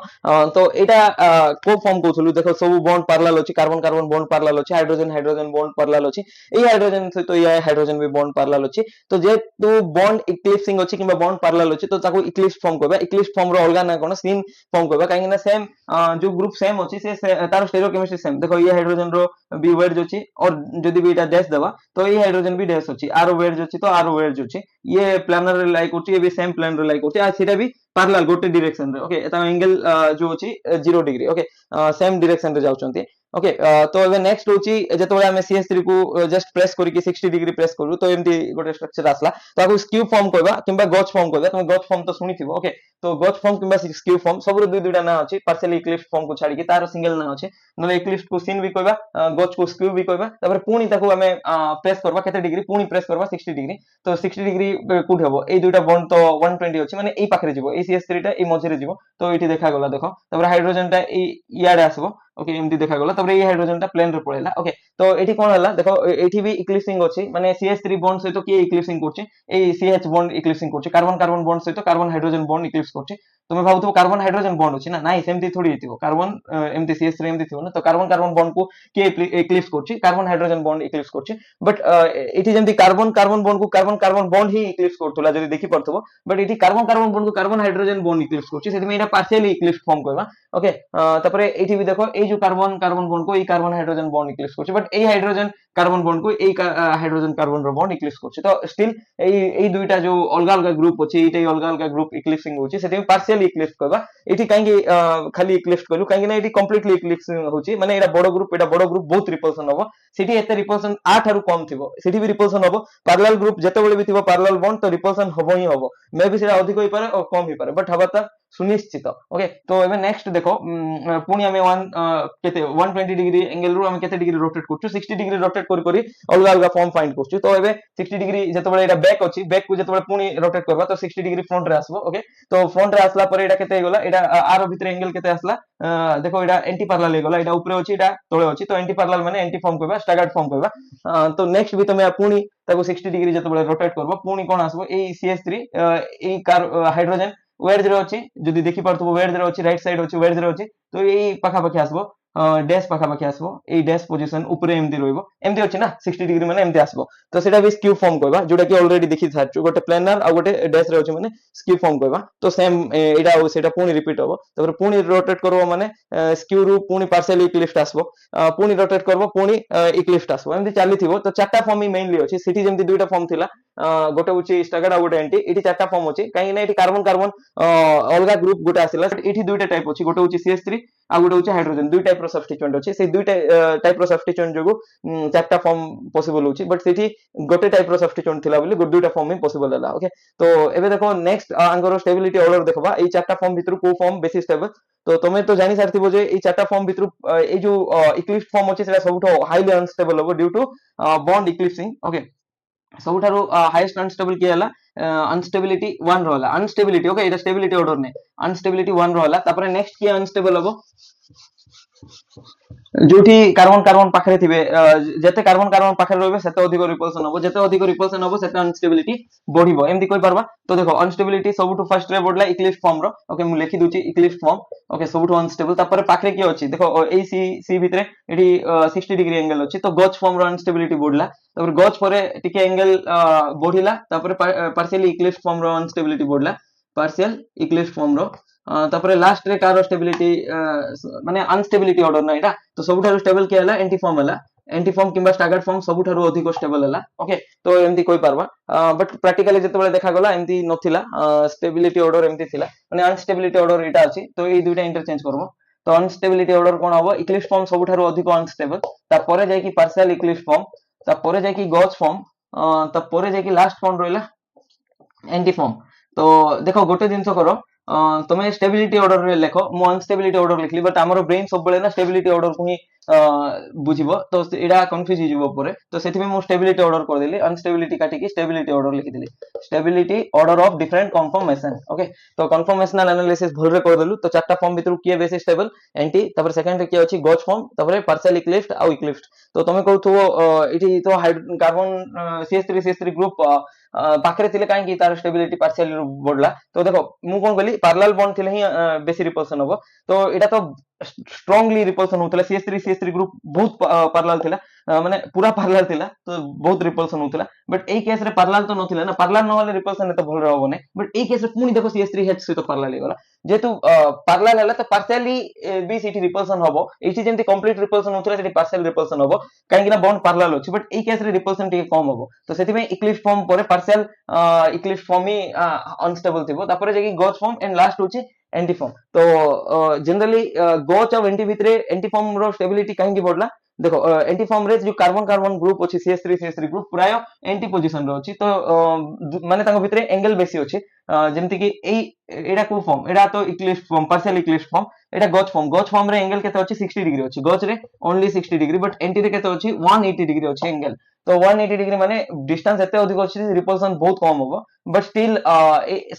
[SPEAKER 1] तो यहाँ को फॉर्म कहूँ देख सब बॉन्ड पैरेलल अच्छी कार्बन कार्बन बॉन्ड पैरेलल अच्छी हाइड्रोजन हाइड्रोजन बॉन्ड पैरेलल अच्छी ये हाइड्रोजन सहित ये हाइड्रोजन भी बॉन्ड पैरेलल अच्छी तो जेहेतु बॉन्ड इक्लिप्सिंग अच्छी कि बॉन्ड पैरेलल अच्छी तो ताको इक्लिप्स फॉर्म कहबा इक्लिप्स फॉर्म रो अलग ना कोन सिन फॉर्म कहबा काहे ना सेम जो ग्रुप सेम अच्छी से तार स्टेरियोकेमिस्ट्री सेम देखो ये हाइड्रोजन रो बी वेट जो अच्छी और जदी भी एटा डैश देबा तो ये हाइड्रोजन भी डैश अच्छी आर वेट जो अच्छी तो आर वेट जो अच्छी ये प्लानर रे लाइक होची ये भी सेम प्लान रे लाइक होची आ सेटा भी पैरेलल गोटे डायरेक्शन रे ओके एता एंगल जो अछि 0 डिग्री ओके सेम डायरेक्शन रे जाउचंती ओके तो एबे नेक्स्ट होची जेतबे हमें CS3 को जस्ट प्रेस करी कि 60 डिग्री प्रेस करू तो एमती गोटे स्ट्रक्चर आसला तो आको स्क्यू फॉर्म कहबा किबा गच फॉर्म कहबा तुम गच फॉर्म तो सुनिथिबो ओके तो गच फॉर्म किबा स्क्यू फॉर्म सब दुई दुईटा ना अछि पार्शियली इक्लिप्स फॉर्म को छाडी कि तार सिंगल ना अछि नले इक्लिप्स को सिन भी कहबा गच को स्क्यू भी कहबा तपर पुनी ताको हमें प्रेस करबा केते डिग्री पुनी प्रेस करबा 60 डिग्री तो 60 डिग्री कोड हबो ए दुईटा बॉन्ड तो 120 अछि माने ए पाखरे जिवो ए CS3 टा ए मझिरे जिवो तो एठी देखा गला देखो तपर हाइड्रोजन टा ए याडे आसबो ओके एमती देखा गला तपर ये हाइड्रोजन टा प्लेन रे पळेला ओके तो एठी कोन हला देखो एठी भी इक्लिप्सिंग अछि माने CS3 बॉन्ड सहित के इक्लिप्सिंग करछि ए CH बॉन्ड इक्लिप्सिंग करछि कार्बन कार्बन बॉन्ड सहित कार्बन हाइड्रोजन बॉन्ड इक्लिप्स करछि तुमे भाबुथबो कार्बन हाइड्रोजन बॉन्ड अछि ना नाइ सेमती थोड़ी हेतिबो कार्बन एमती CS3 एमती थिबो ना तो कार्बन कार्बन बॉन्ड को के इक्लिप्स करछि कार्बन हाइड्रोजन बॉन्ड इक्लिप्स करछि बट एठी जेमती कार्बन कार्बन बॉन्ड को कार्बन कार्बन बॉन्ड ही इक्लिप्स करथुला जदी देखि पड़थबो बट एठी कार्बन कार्बन बॉन्ड को कार्बन हाइड्रोजन बॉन्ड इक्लिप्स करछि सेति में एटा पार्शियली इक्लिप्स फॉर्म करबा ओके तापरे एठी भी देखो ए जो कार्बन कार्बन बॉन्ड को ए कार्बन हाइड्रोजन बॉन्ड इक्लिप्स करछि but A hydrogen carbon bond को ए हाइड्रोजन कार्बन रो बॉन्ड इक्लिप्स करछि तो स्टिल ए दुईटा जो अलग अलग ग्रुप अछि एटा अलग अलग ग्रुप इक्लिप्सिंग होछि सेति में पार्शियली इक्लिप्स करबा एठी काहे खाली इक्लिप्स कलु काहे ना एठी कंप्लीटली इक्लिप्सिंग होछि माने एटा बड़ ग्रुप बहुत रिपल्सन हबो सेठी एते रिपल्सन 8 आरु कम थिबो सेठी भी रिपल्सन हबो पैरेलल ग्रुप जते बेले भी थिबो पैरेलल बॉन्ड तो रिपल्सन हबो ही हबो मे बी सेटा अधिक होई पारे और कम होई पारे बट हबता सुनिश्चित ओके तो एबे नेक्स्ट देखो पुनी हमें 120 डिग्री एंगल रो हम केते डिग्री रोटेट करछु 60 डिग्री रोटेट करी करी अलग अलग फॉर्म फाइंड करछु तो एबे 60 डिग्री जते बेले एटा बैक अछि बैक को जते बेले पुनी रोटेट करबा तो 60 डिग्री फ्रंट रे आसबो ओके तो फ्रंट रे आसला पर एटा केते हे गला एटा आर भीतर एंगल केते आसला देखो एटा एंटी पैरेलल हे गला एटा ऊपर अछि एटा तळे अछि तो एंटी पैरेलल माने एंटी फॉर्म करबा स्टैगर्ड फॉर्म करबा तो नेक्स्ट भी तमे पुनी ताको 60 डिग्री जते बेले रोटेट करबा पुनी कोन आसबो ए CS3 ए कार हाइड्रोजन वेयर जीरो अछि जदी देखि पारथबो वेयर जीरो अछि राइट साइड अछि वेयर जीरो अछि तो एई पाखा पाखी आसबो डैश पाखा पाखी आसबो एई डैश पोजीशन ऊपर एमदी रहइबो एमदी अछि ना 60 डिग्री माने एमदी आसबो तो सेटा भी स्क्यू फॉर्म कहबा जोटा कि ऑलरेडी देखि सारछु गोटे प्लेनर आ गोटे डैश रे अछि माने स्क्यू फॉर्म कहबा तो सेम एटा सेटा पुनी रिपीट होबो तपर पुनी रोटेट करबो माने स्क्यू रु पुनी पार्शियली इक्लिप्स आसबो पुनी रोटेट करबो पुनी इक्लिप्स आसबो एमदी चाली थिबो तो चारटा फॉर्म ही मेनली अछि सिटी जेमती दुईटा फॉर्म थिला गोटे उची स्टैगर्ड आ गोटे एंटी एटी चारटा फॉर्म अछि काहे ना एटी कार्बन कार्बन अलगा ग्रुप गोटे आसिला एठी दुईटा टाइप अछि गोटे होची CS3 आ गोटे होची हाइड्रोजन दुई टाइप रो सब्स्टिट्यूएंट अछि से दुईटा टाइप रो सब्स्टिट्यूएंट जोगु चारटा फॉर्म पॉसिबल होची बट सेठी गोटे टाइप रो सब्स्टिट्यूएंट थिला बोली दुईटा फॉर्म ही पॉसिबल हला ओके तो एबे देखो नेक्स्ट आंगर स्टेबिलिटी ऑर्डर देखबा ए चारटा फॉर्म भितर को फॉर्म बेसी स्टेबल तो तमे तो जानि सारथिबो जे ए चारटा फॉर्म भितर ए जो इक्लिप्स फॉर्म अछि सेटा सबठो हाईली अनस्टेबल होबो due to bond eclipsing okay सबुठारु हाईएस्ट अनस्टेबल के हला अनस्टेबिलिटी 1 रहला अनस्टेबिलिटी ओके एटा स्टेबिलिटी ऑर्डर ने अनस्टेबिलिटी 1 रहला तापर नेक्स्ट के अनस्टेबल हबो जोठी कार्बन कार्बन पाखरे थिबे जते कार्बन कार्बन पाखरे रहबे सेते अधिक रिपल्सन हबो जते अधिक रिपल्सन हबो सेते अनस्टेबिलिटी बढ़िबो एमदी कोइ परबा तो देखो अनस्टेबिलिटी सबुठु फर्स्ट रे बढ़ला इक्लिप्स फॉर्म रो ओके मु लिखि दुची इक्लिप्स फॉर्म ओके सबुठु अनस्टेबल तापर पाखरे की अछि देखो ए सी भितरे एठी 60 डिग्री एंगल अछि तो गच फॉर्म रो अनस्टेबिलिटी बढ़ला तापर गच परे टिके एंगल बढ़िला तापर पार्शियली इक्लिप्स फॉर्म रो अनस्टेबिलिटी बढ़ला पार्शियल इक्लिप्स फॉर्म रो तापर लास्ट रे कार स्टेबिलिटी माने अनस्टेबिलिटी ऑर्डर ना एटा तो सबुठारु स्टेबल के हला एंटी फॉर्म किबा स्टैगर्ड फॉर्म सबुठारु अधिक स्टेबल हला ओके तो एमती कोइ परबा बट प्रैक्टिकली जते बेले देखा गला एमती नथिला स्टेबिलिटी ऑर्डर एमती थिला माने अनस्टेबिलिटी ऑर्डर एटा अछि तो ए दुइटा इंटरचेंज करबो तो अनस्टेबिलिटी ऑर्डर कोन हबो इक्लिप्स फॉर्म सबुठारु अधिक अनस्टेबल तापर जाय कि पार्शियल इक्लिप्स फॉर्म तापर जाय कि गॉच फॉर्म तापर जाय कि लास्ट फॉर्म रहला एंटी फॉर्म तो देखो गोटे जिंस करो तुम स्टेबिलिटी ऑर्डर रे लेखो मु अनस्टेबिलिटी ऑर्डर लिखली बट हमर ब्रेन सब बेले ना स्टेबिलिटी ऑर्डर को ही बुझिबो तो एटा कंफ्यूज हो जिवो परे तो सेथि में मु स्टेबिलिटी ऑर्डर कर देली अनस्टेबिलिटी काटी की स्टेबिलिटी ऑर्डर लिखि देली stability order of different conformation okay तो कन्फर्मेशनल एनालिसिस भल रे कर देलु तो चारटा फॉर्म भितर किए बेसी स्टेबल एंटी तपर सेकंड रे किए अछि गॉच फॉर्म तपर पार्शियल इक्लिप्स्ड आ इक्लिप्स्ड तो तमे कहथो इठी तो कार्बन CH3 ग्रुप पाखरे थिले काहे कि तार स्टेबिलिटी पार्शियल बढ़ला तो देखो मु कोन कहली पैरेलल बॉन्ड थिले ही बेसी रिपल्सन हो तो एटा तो स्ट्रांगली रिपल्सन होतला CH3 ग्रुप बहुत पैरेलल थिला माने पूरा पैरेलल थिला तो बहुत रिपल्सन होतला but AE case ray parallel तो नथिला ना पैरेलल न होले रिपल्सन तो भल रहबो नै बट एई केस रे पुनी देखो CH3H सहित पैरेलल गला जेतु पैरेलल हला तो पार्शियली बी सिटी रिपल्सन होबो एठी जेंति कंप्लीट रिपल्सन होतला सेठी पार्शियल रिपल्सन होबो काहे कि ना बॉन्ड पैरेलल अछि बट एई केस रे रिपल्सन टिके कम होबो तो सेति में इक्लिप्स फॉर्म परे पार्शियल इक्लिप्स फॉर्म ही अनस्टेबल थिबो तापरे जेकी गॉच फॉर्म एंड लास्ट होची एंटी फॉर्म तो जनरली गॉच और एंटी भितरे एंटी फॉर्म रो स्टेबिलिटी काहे कि बढ़ला देखो एंटी फॉर्म रे जो कार्बन कार्बन ग्रुप अछि CH3 ग्रुप प्राय एंटी पोजीशन रो अछि तो माने ताको भितरे एंगल बेसी अछि जेमति कि एडा को फॉर्म एडा तो Eclipse form partial eclipse form एडा गॉच फॉर्म रे एंगल केते अछि 60 डिग्री अछि गॉच रे ओनली 60 डिग्री बट एंटी रे केते अछि 180 डिग्री अछि एंगल तो 180 डिग्री माने डिस्टेंस एते अधिक अछि रिपल्सन बहुत कम होबो बट स्टिल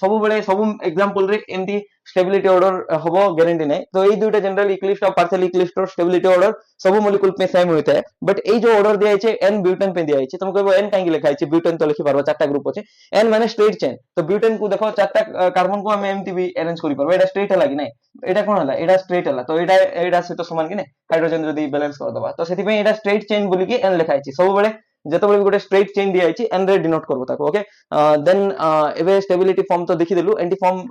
[SPEAKER 1] सब बेले सब एग्जांपल रे एंटी स्टेबिलिटी ऑर्डर होबो गारंटी नै तो एई दुटा जनरल इक्लिप्स और पार्शियल इक्लिप्स और स्टेबिलिटी ऑर्डर सब मॉलिक्यूल पे सेम होता है बट ए जो ऑर्डर दिया है एन ब्यूटेन पे दिया है तुम कहबो एन काहे लिखा है ब्यूटेन तो लिखि पारबो चारटा ग्रुप अछि एन माने स्ट्रेट चेन तो ब्यूटेन को देखो चारटा कार्बन को हम एमटी भी अरेंज करि पारबो एटा स्ट्रेट हला कि नै एटा कोन हला एटा स्ट्रेट हला तो एटा से तो समान कि नै हाइड्रोजन जदी बैलेंस कर दबा तो सेति पे एटा स्ट्रेट चेन बोली कि एन लिखा है सब बेले जेतबेले भी गोटे स्ट्रेट चेन दिया है एन रे डिनोट करबो ताको ओके देन एबे स्टेबिलिटी फॉर्म तो देखि देलु एंटी फॉर्म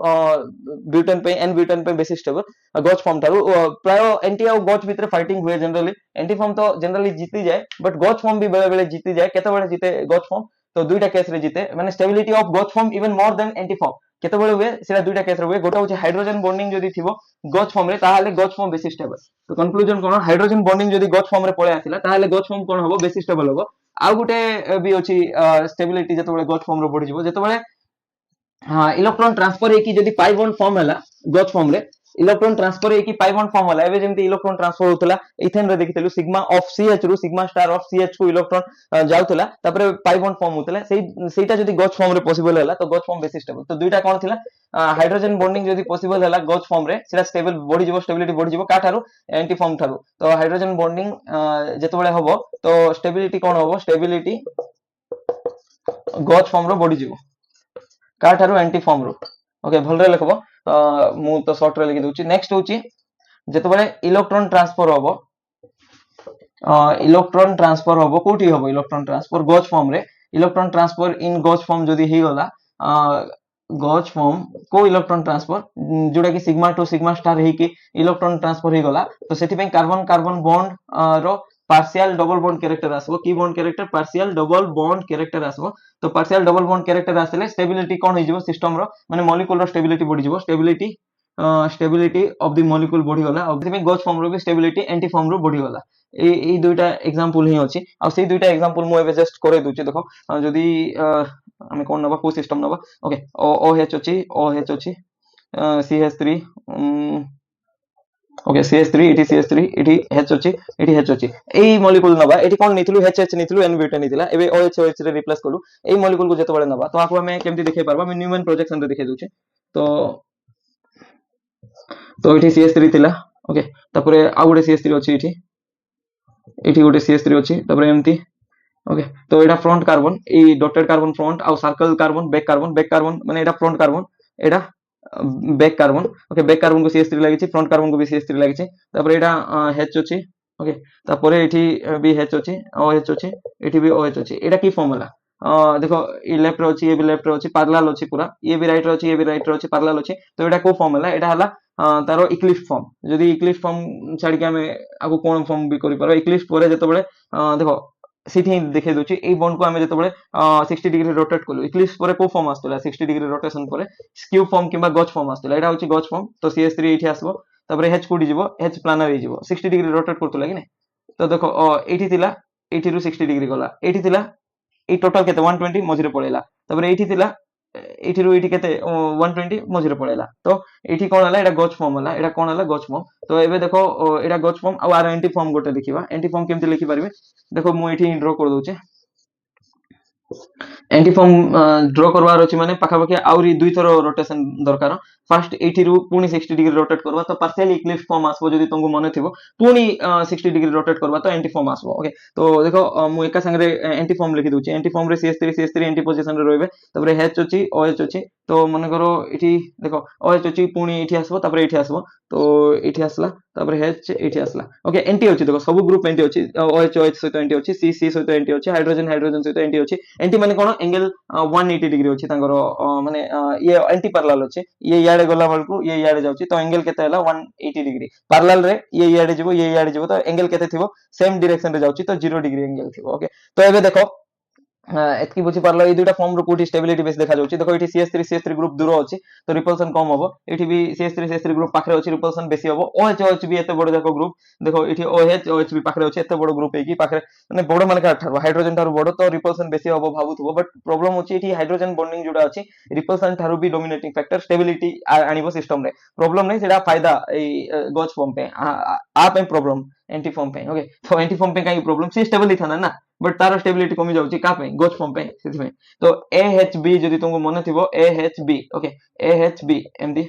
[SPEAKER 1] ब्यूटेन पे एन ब्यूटेन पे बेसी स्टेबल गॉच फॉर्म थारु प्राय एंटी और गॉच भितर फाइटिंग हुए जनरली एंटी फॉर्म तो जनरली जीती जाए बट गॉच फॉर्म भी बेले बेले जीती जाए केते बेले जीते गॉच फॉर्म तो दुईटा केस रे जीते माने stability of gauche form even more than anti form केते बेले हुए सेटा दुईटा केस रे हुए गोटा होचे हाइड्रोजन बॉन्डिंग जदी थिबो गॉच फॉर्म रे ताहाले गॉच फॉर्म बेसी स्टेबल तो कंक्लूजन कोन हाइड्रोजन बॉन्डिंग जदी गॉच फॉर्म रे पळे आसिला ताहाले गॉच फॉर्म कोन होबो बेसी स्टेबल होबो आ गुटे भी अछि स्टेबिलिटी जेते बेले गॉच फॉर्म रो बढ़ि जिवो जेते बेले हां इलेक्ट्रॉन ट्रांसफर हेकी जदी पाई बॉन्ड फॉर्म हला गॉच फॉर्म रे इलेक्ट्रॉन ट्रांसफर हेकी पाई बॉन्ड फॉर्म हला एबे जेमति इलेक्ट्रॉन ट्रांसफर होतला इथेन रे देखितलु सिग्मा ऑफ CH रु सिग्मा स्टार ऑफ CH को इलेक्ट्रॉन जाउतला तापरे पाई बॉन्ड फॉर्म होतला सेटा जदी गॉच फॉर्म रे पॉसिबल हला तो गॉच फॉर्म बेसी स्टेबल तो दुईटा कोन थिला हाइड्रोजन बॉन्डिंग जदी पॉसिबल हला गॉच फॉर्म रे सेटा स्टेबल बढ़ि जिवो स्टेबिलिटी बढ़ि जिवो का थारु एंटी फॉर्म थारु तो हाइड्रोजन बॉन्डिंग जेते बेले होबो तो स्टेबिलिटी कोन होबो स्टेबिलिटी गॉच फॉर्म रो बढ़ि जिवो का थारु एंटी फॉर्म रो ओके भल रे लिखबो मु तो शॉर्ट रे लिखि दोची नेक्स्ट होची जेते बेले इलेक्ट्रॉन ट्रांसफर होबो कोठी होबो इलेक्ट्रॉन ट्रांसफर गॉच फॉर्म रे electron transfer in gauche form जदी हे गला गॉच फॉर्म को इलेक्ट्रॉन ट्रांसफर जोडा कि सिग्मा टू सिग्मा स्टार हे कि इलेक्ट्रॉन ट्रांसफर हे गला तो सेति पे कार्बन कार्बन बॉन्ड रो पार्शियल डबल बॉन्ड कैरेक्टर आसबो की bond character partial double bond character आसबो तो पार्शियल डबल बॉन्ड कैरेक्टर आसले स्टेबिलिटी कोन हो जिवो सिस्टम रो माने मॉलिक्यूल रो स्टेबिलिटी बढ़ि जिवो स्टेबिलिटी ऑफ द मॉलिक्यूल बढ़ि गला ऑफ द गॉच फॉर्म रो भी स्टेबिलिटी एंटी फॉर्म रो बढ़ि गला ए दुईटा एग्जांपल ही अछि आ से दुईटा एग्जांपल मु एबे जस्ट करे दोची देखो जदी हमें कोन नबा को सिस्टम नबा ओके OH अछि CH3 okay CH3 इटी CH3 इटी H अछि इटी H अछि एई मॉलिक्यूल नबा एटी कोन निथिलु HH निथिलु N ब्यूटेन निथिला एबे OH रे रिप्लेस करलु एई मॉलिक्यूल को जते बळे नबा तो आको हमें केमति देखे परबा मैं न्यूमैन प्रोजेक्शन रे देखे दोचे तो इटी CH3 थिला ओके तापरे आ गुटे CH3 अछि इटी गुटे CH3 अछि तापरे एमती ओके तो एटा फ्रंट कार्बन ए डॉटेड कार्बन फ्रंट आ सर्कल कार्बन बैक कार्बन माने एटा फ्रंट कार्बन एटा back carbon okay back carbon को CH3 लागि छि फ्रंट कार्बन को भी CH3 लागि छि तापर एटा H अछि ओके तापर एठी भी H अछि OH अछि एठी भी OH अछि एटा की फॉर्मूला देखो ए लेफ्ट रो अछि ए भी लेफ्ट रो अछि पैरेलल अछि पूरा ये भी राइट रो अछि ये भी राइट रो अछि पैरेलल अछि तो एटा को फॉर्मूला एटा हला तारो इक्लिप्स फॉर्म जदी इक्लिप्स फॉर्म छाडी के हमें आगो कोन फॉर्म भी करि पारो इक्लिप्स परे जते बळे देखो सीधी देखे दोची ए बॉन्ड को हमें जते बळे 60 डिग्री रोटेट करलु इक्लिप्स परे को फॉर्म आस्तला 60 डिग्री रोटेशन परे स्क्यू फॉर्म किबा गॉच फॉर्म आस्तला एटा होची गॉच फॉर्म तो CH3 एठी आसबो तबरे H कोडी जिवो H प्लानर हे जिवो 60 डिग्री रोटेट करतला कि नै तो देखो एठी थिला एठी रु 60 डिग्री गला एठी थिला ए टोटल केते 120 मझरे पळेला तबरे एठी थिला ଏଇଠି ରୁ ଏଇଠି କେତେ 120 ମଝିରେ ପଳେଇଲା ତ ଏଇଠି କଣ ହେଲା ଏଇଟା ଗଛ ଫର୍ମ ହେଲା ଏଇଟା କଣ ହେଲା ଗଛ ଫର୍ମ ତ ଏବେ ଦେଖ ଏଇଟା ଗଛ ଫର୍ମ ଆଉ ଆର ଏଣ୍ଟି ଫର୍ମ ଗୋଟେ ଦେଖିବା ଏଣ୍ଟି ଫର୍ମ କେମିତି ଲେଖିପାରିବେ ଦେଖ ମୁଁ ଏଇଠି ଡ୍ର କରିଦଉଛି एंटी फॉर्म ड्रॉ करवार अछि माने पाखापाखि आउरी दुई थरो रोटेशन दरकार फास्ट 80 रु पुनी 60 डिग्री रोटेट करबा तो पार्शियल इक्लिप्स फॉर्म आसबो जदी तुमको मने थिबो पुनी 60 डिग्री रोटेट करबा तो एंटी फॉर्म आसबो ओके तो देखो मु एका संगे एंटी फॉर्म लिखि दोची एंटी फॉर्म रे CS3 एंटी पोजीशन रे रहबे तबरे H अछि OH अछि तो मने करो इठी देखो OH अछि पुनी इठी आसबो तबरे इठी आसबो तो इठी आसला तबरे H इठी आसला ओके एंटी अछि देखो सब ग्रुप एंटी अछि OH सहित एंटी अछि C सहित एंटी अछि हाइड्रोजन सहित एंटी अछि एंटी माने कोन एंगल 180 डिग्री अछि तांगर माने ये एंटी पैरेलल अछि ये याडे गला बलकू ये याडे जाउची तो एंगल केते हला 180 डिग्री पैरेलल रे ये याडे जिवो तो एंगल केते थिबो सेम डायरेक्शन रे जाउची तो 0 डिग्री एंगल थिबो ओके तो एबे देखो एतकी बुझी पारलो ए दुटा फॉर्म रो कोठी स्टेबिलिटी बेस देखा जाउची देखो एठी CS3 ग्रुप दूर अछि तो रिपल्सन कम होबो एठी भी CS3 ग्रुप पाखरे अछि रिपल्सन बेसी होबो OH भी एते बडो जाको ग्रुप देखो एठी OH भी पाखरे अछि एते बडो ग्रुप एकी पाखरे माने बडो माने का ठारो हाइड्रोजन थारो बडो तो रिपल्सन बेसी होबो भाबुथबो बट प्रॉब्लम अछि एठी हाइड्रोजन बॉन्डिंग जोडा अछि रिपल्सन थारो भी डोमिनेटिंग फैक्टर स्टेबिलिटी आनिबो सिस्टम रे प्रॉब्लम नै सेडा फायदा ए गॉच फॉर्म पे आ पे प्रॉब्लम एंटी फॉर्म पे ओके तो एंटी फॉर्म पे काई प्रॉब्लम सी स्टेबल थाना ना बट तार स्टेबिलिटी कमी जाउची का पे गॉच फॉर्म पे सेति तो AHB जदी तुमको मने थिबो AHB okay AHB MD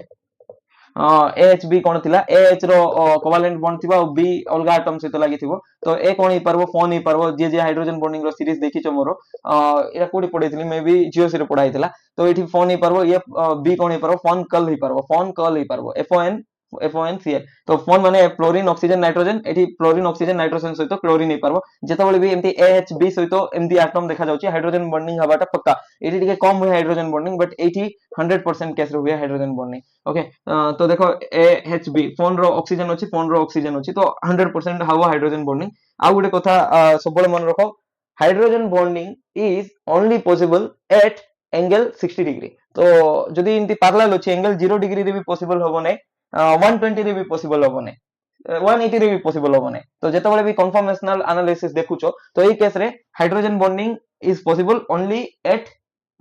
[SPEAKER 1] AHB कोन थिला AH रो कोवालेंट बॉन्ड थिबा और B अलगा एटम सहित लागि थिबो तो ए कोन हि परबो फोन हि परबो जे हाइड्रोजन बॉन्डिंग रो सीरीज देखिचो मोरो एरा कोडी पढैथिली मे बी जीओसी रे पढाइथिला तो एठी फोन हि परबो ये B कोन हि परबो फोन कल हि परबो FONCl तो फोन माने फ्लोरीन ऑक्सीजन नाइट्रोजन एठी फ्लोरीन ऑक्सीजन नाइट्रोजन सहित क्लोरीन हि परबो जेतबेले भी एमती AHB सहित एमती एटम देखा जाउची हाइड्रोजन बॉन्डिंग हवाटा पक्का एठी टिके कम हुए हाइड्रोजन बॉन्डिंग बट एठी 100% केस हुए हाइड्रोजन बॉन्डिंग ओके तो देखो AHB फोन रो ऑक्सीजन अछि तो 100% हवा हाइड्रोजन बॉन्डिंग आ गुटे कथा सबले मन रखो hydrogen bonding is only possible at angle 60 degree तो जदी इनती पैरेलल अछि एंगल 0 डिग्री रे भी पॉसिबल होबो नै 120 रे भी पॉसिबल होबो नै 180 रे भी पॉसिबल होबो नै तो जेतबेले भी कन्फर्मेशनल एनालिसिस देखुचो तो एई केस रे hydrogen bonding is possible only at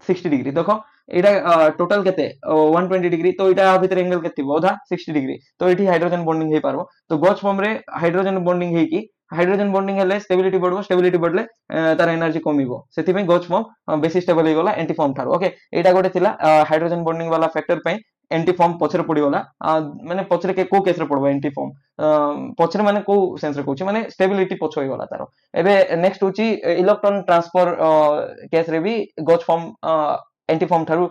[SPEAKER 1] 60 degree देखो एटा टोटल केते 120 डिग्री तो एटा भीतर एंगल केते बोधा 60 डिग्री तो एठी हाइड्रोजन बॉन्डिंग हे पारबो तो गॉच फॉर्म रे हाइड्रोजन बॉन्डिंग हे की हाइड्रोजन बॉन्डिंग हेले स्टेबिलिटी बढ़ले तार एनर्जी कमिबो सेति पे गॉच फॉर्म बेसी स्टेबल हे गला एंटी फॉर्म थारो ओके एटा गोटे थिला हाइड्रोजन बॉन्डिंग वाला फैक्टर पे एंटी फॉर्म पछरे पड़ी गला माने पछरे के को केस रे पड़बो एंटी फॉर्म पछरे माने को सेंस रे कहूची माने स्टेबिलिटी पछ होई गला तारो एबे नेक्स्ट होची इलेक्ट्रॉन ट्रांसफर केस रे भी गॉच फॉर्म एंटी फॉर्म थारू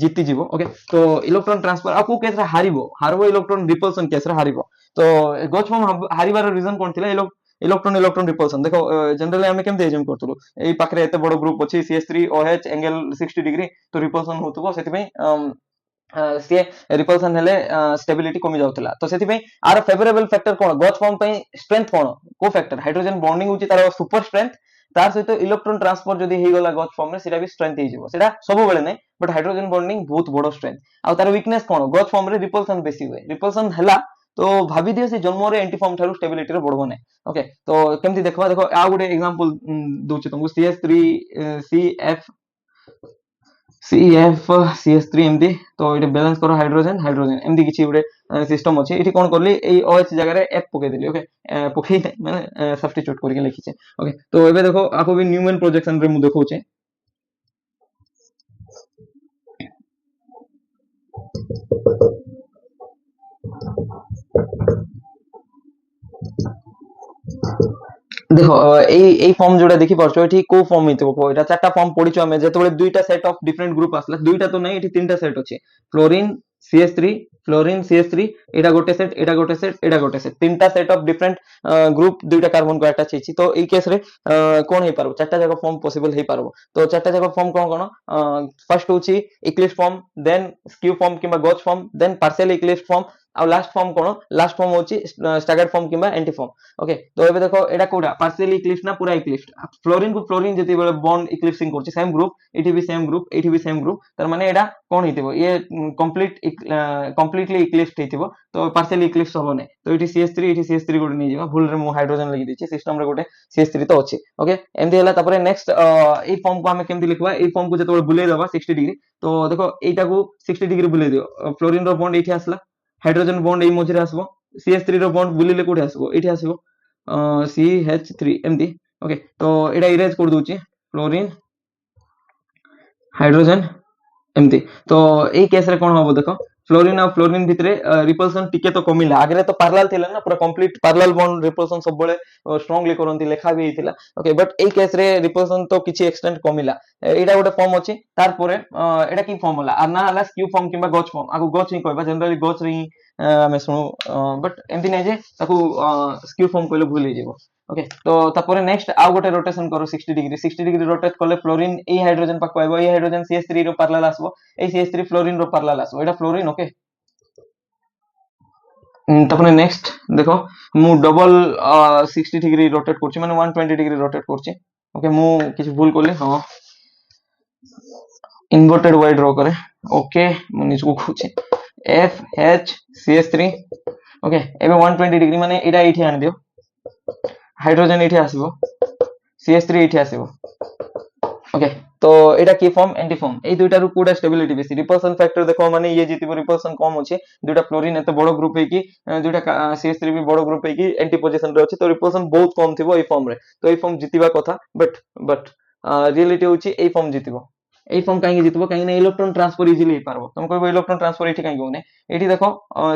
[SPEAKER 1] जीती जीवो ओके तो इलेक्ट्रॉन ट्रांसफर आपको केस रे हारबो इलेक्ट्रॉन रिपल्सन केस रे हारिबो तो गॉच फॉर्म हारिबार रीजन कोन थिला इलेक्ट्रॉन रिपल्सन देखो जनरली हमें केमते एज्यूम करथुलु एई पाखरे एते बडो ग्रुप अछि CH3OH एंगल 60 डिग्री तो रिपल्सन होतबो सेति पे सी रिपल्सन हेले स्टेबिलिटी कमी जाउतला तो सेति पे आर फेवरेबल फैक्टर कोन गॉच फॉर्म पे स्ट्रेंथ कोन को फैक्टर हाइड्रोजन बॉन्डिंग होची तार सुपर स्ट्रेंथ तार सहित इलेक्ट्रॉन ट्रांसफर जदी हे गला गॉच फॉर्म रे सेटा भी स्ट्रेंथ हे जिवो सेटा सब बेले नै बट हाइड्रोजन बॉन्डिंग बहुत बडो स्ट्रेंथ आ तार वीकनेस कोन गॉच फॉर्म रे रिपल्सन बेसी हुए रिपल्सन हला तो भाबी दियो से जन्म रे एंटी फॉर्म थारू स्टेबिलिटी रे बडबो नै ओके तो केमति देखबा देखो आ गुटे एग्जांपल दोछि तुमको CF CH3 एमडी तो इटे बैलेंस करो हाइड्रोजन एमडी किछि गुटे सिस्टम अछि इठी कोन करली ए OH जगह रे F पके देली ओके पके माने सब्स्टिट्यूट करके लिखि छे ओके तो एबे देखो आपको भी न्यूमन प्रोजेक्शन रे मु देखौ छे देखो এই ফর্ম जोडा देखि परछो एठी को फॉर्म हितबो एटा चारटा फॉर्म पढिचो हमें जेतबेले दुईटा सेट ऑफ डिफरेंट ग्रुप आसला दुईटा तो नै एठी तीनटा सेट अछि फ्लोरीन CH3 एटा गोटे सेट तीनटा सेट ऑफ डिफरेंट ग्रुप दुईटा कार्बन को अटैच हेछि तो एई केस रे कोन हे पारबो चारटा जगह फॉर्म पॉसिबल हे पारबो तो चारटा जगह फॉर्म कोन फर्स्ट होछि eclipse form then skew form किबा gauche form then partial eclipse form आ लास्ट फॉर्म कोन लास्ट फॉर्म होची स्टैगर्ड फॉर्म किबा एंटी फॉर्म ओके तो एबे देखो एटा कोडा पार्शियली इक्लिप्स ना पूरा इक्लिप्स फ्लोरीन को फ्लोरीन जति बेले बॉन्ड इक्लिप्सिंग करछि सेम ग्रुप एठी भी सेम ग्रुप एठी भी सेम ग्रुप तार माने एटा कोन हितिबो ये कंप्लीटली इक्लिप्स हितिबो तो पार्शियली इक्लिप्स होबो नै तो एठी CH3 एठी CH3 गोटे नै जेबा भूल रे मु हाइड्रोजन लगी दिछि सिस्टम रे गोटे CH3 तो अछि ओके एमदी हला तापरे नेक्स्ट ए फॉर्म को हमें केमति लिखबा ए फॉर्म को जतो बुले दबा 60 डिग्री तो देखो एटा को 60 डिग्री बुले दियो फ्लोरीन रो बॉन्ड एठी आसला हाइड्रोजन बॉन्ड ए मझिरे आसबो CH3 रो बॉन्ड बुलिले कोठी आसबो एठी आसबो CH3 एमदी ओके तो एटा इरेज कर दूची फ्लोरीन हाइड्रोजन एमती तो एई केस रे कोन होबो देखो फ्लोरीन और फ्लोरीन भितरे रिपल्सन टिके तो कमिला आगरे तो पैरेलल थिला ना पूरा कंप्लीट पैरेलल बॉन्ड रिपल्सन सब बळे स्ट्रांगली करंती लेखा भी हितिला ओके बट एई केस रे रिपल्सन तो किछि एक्सटेंट कमिला एटा गोटे फॉर्म अछि तार परे एटा की फॉर्म होला आना हला स्क्यू फॉर्म किबा गच फॉर्म आगु गच ही कहबा जनरली गच रे हमें सुनो बट एमती नै जे ताकू स्क्यू फॉर्म कहले भूल ही जेबो ओके तो तापर नेक्स्ट आ गोटे रोटेशन करो 60 डिग्री रोटेट करले फ्लोरीन ए हाइड्रोजन पाक पाइबो ए हाइड्रोजन CH3 रो पैरेलल आसबो ए CH3 फ्लोरीन रो पैरेलल आसबो एटा फ्लोरीन ओके तापर नेक्स्ट देखो मु डबल 60 डिग्री रोटेट करछि माने 120 डिग्री रोटेट करछि ओके मु किछ भूल करले हां इन्वर्टेड वाइड ड्रॉ करे ओके मु निज को खुछि FHCH3 ओके एबे 120 डिग्री माने एटा एठी आन दियो हाइड्रोजन एठी आसीबो CH3 एठी आसीबो ओके तो एटा की फॉर्म एंटी फॉर्म ए दुइटा रु कोडा स्टेबिलिटी बेसी रिपल्सन फैक्टर देखो माने ये जीतिबो रिपल्सन कम अछि दुइटा फ्लोरीन एते बड़ो ग्रुप है कि दुइटा CH3 भी बड़ो ग्रुप है कि एंटी पोजीशन रे अछि तो रिपल्सन बहुत कम थिबो ए फॉर्म रे तो ए फॉर्म जीतिबा कथा बट रियलिटी होछि ए फॉर्म जीतिबो ए फॉर्म काहे जीतिबो काहे ना इलेक्ट्रॉन ट्रांसफर इजीली हे पारबो तुम कहबो इलेक्ट्रॉन ट्रांसफर एठी काहे होने एठी देखो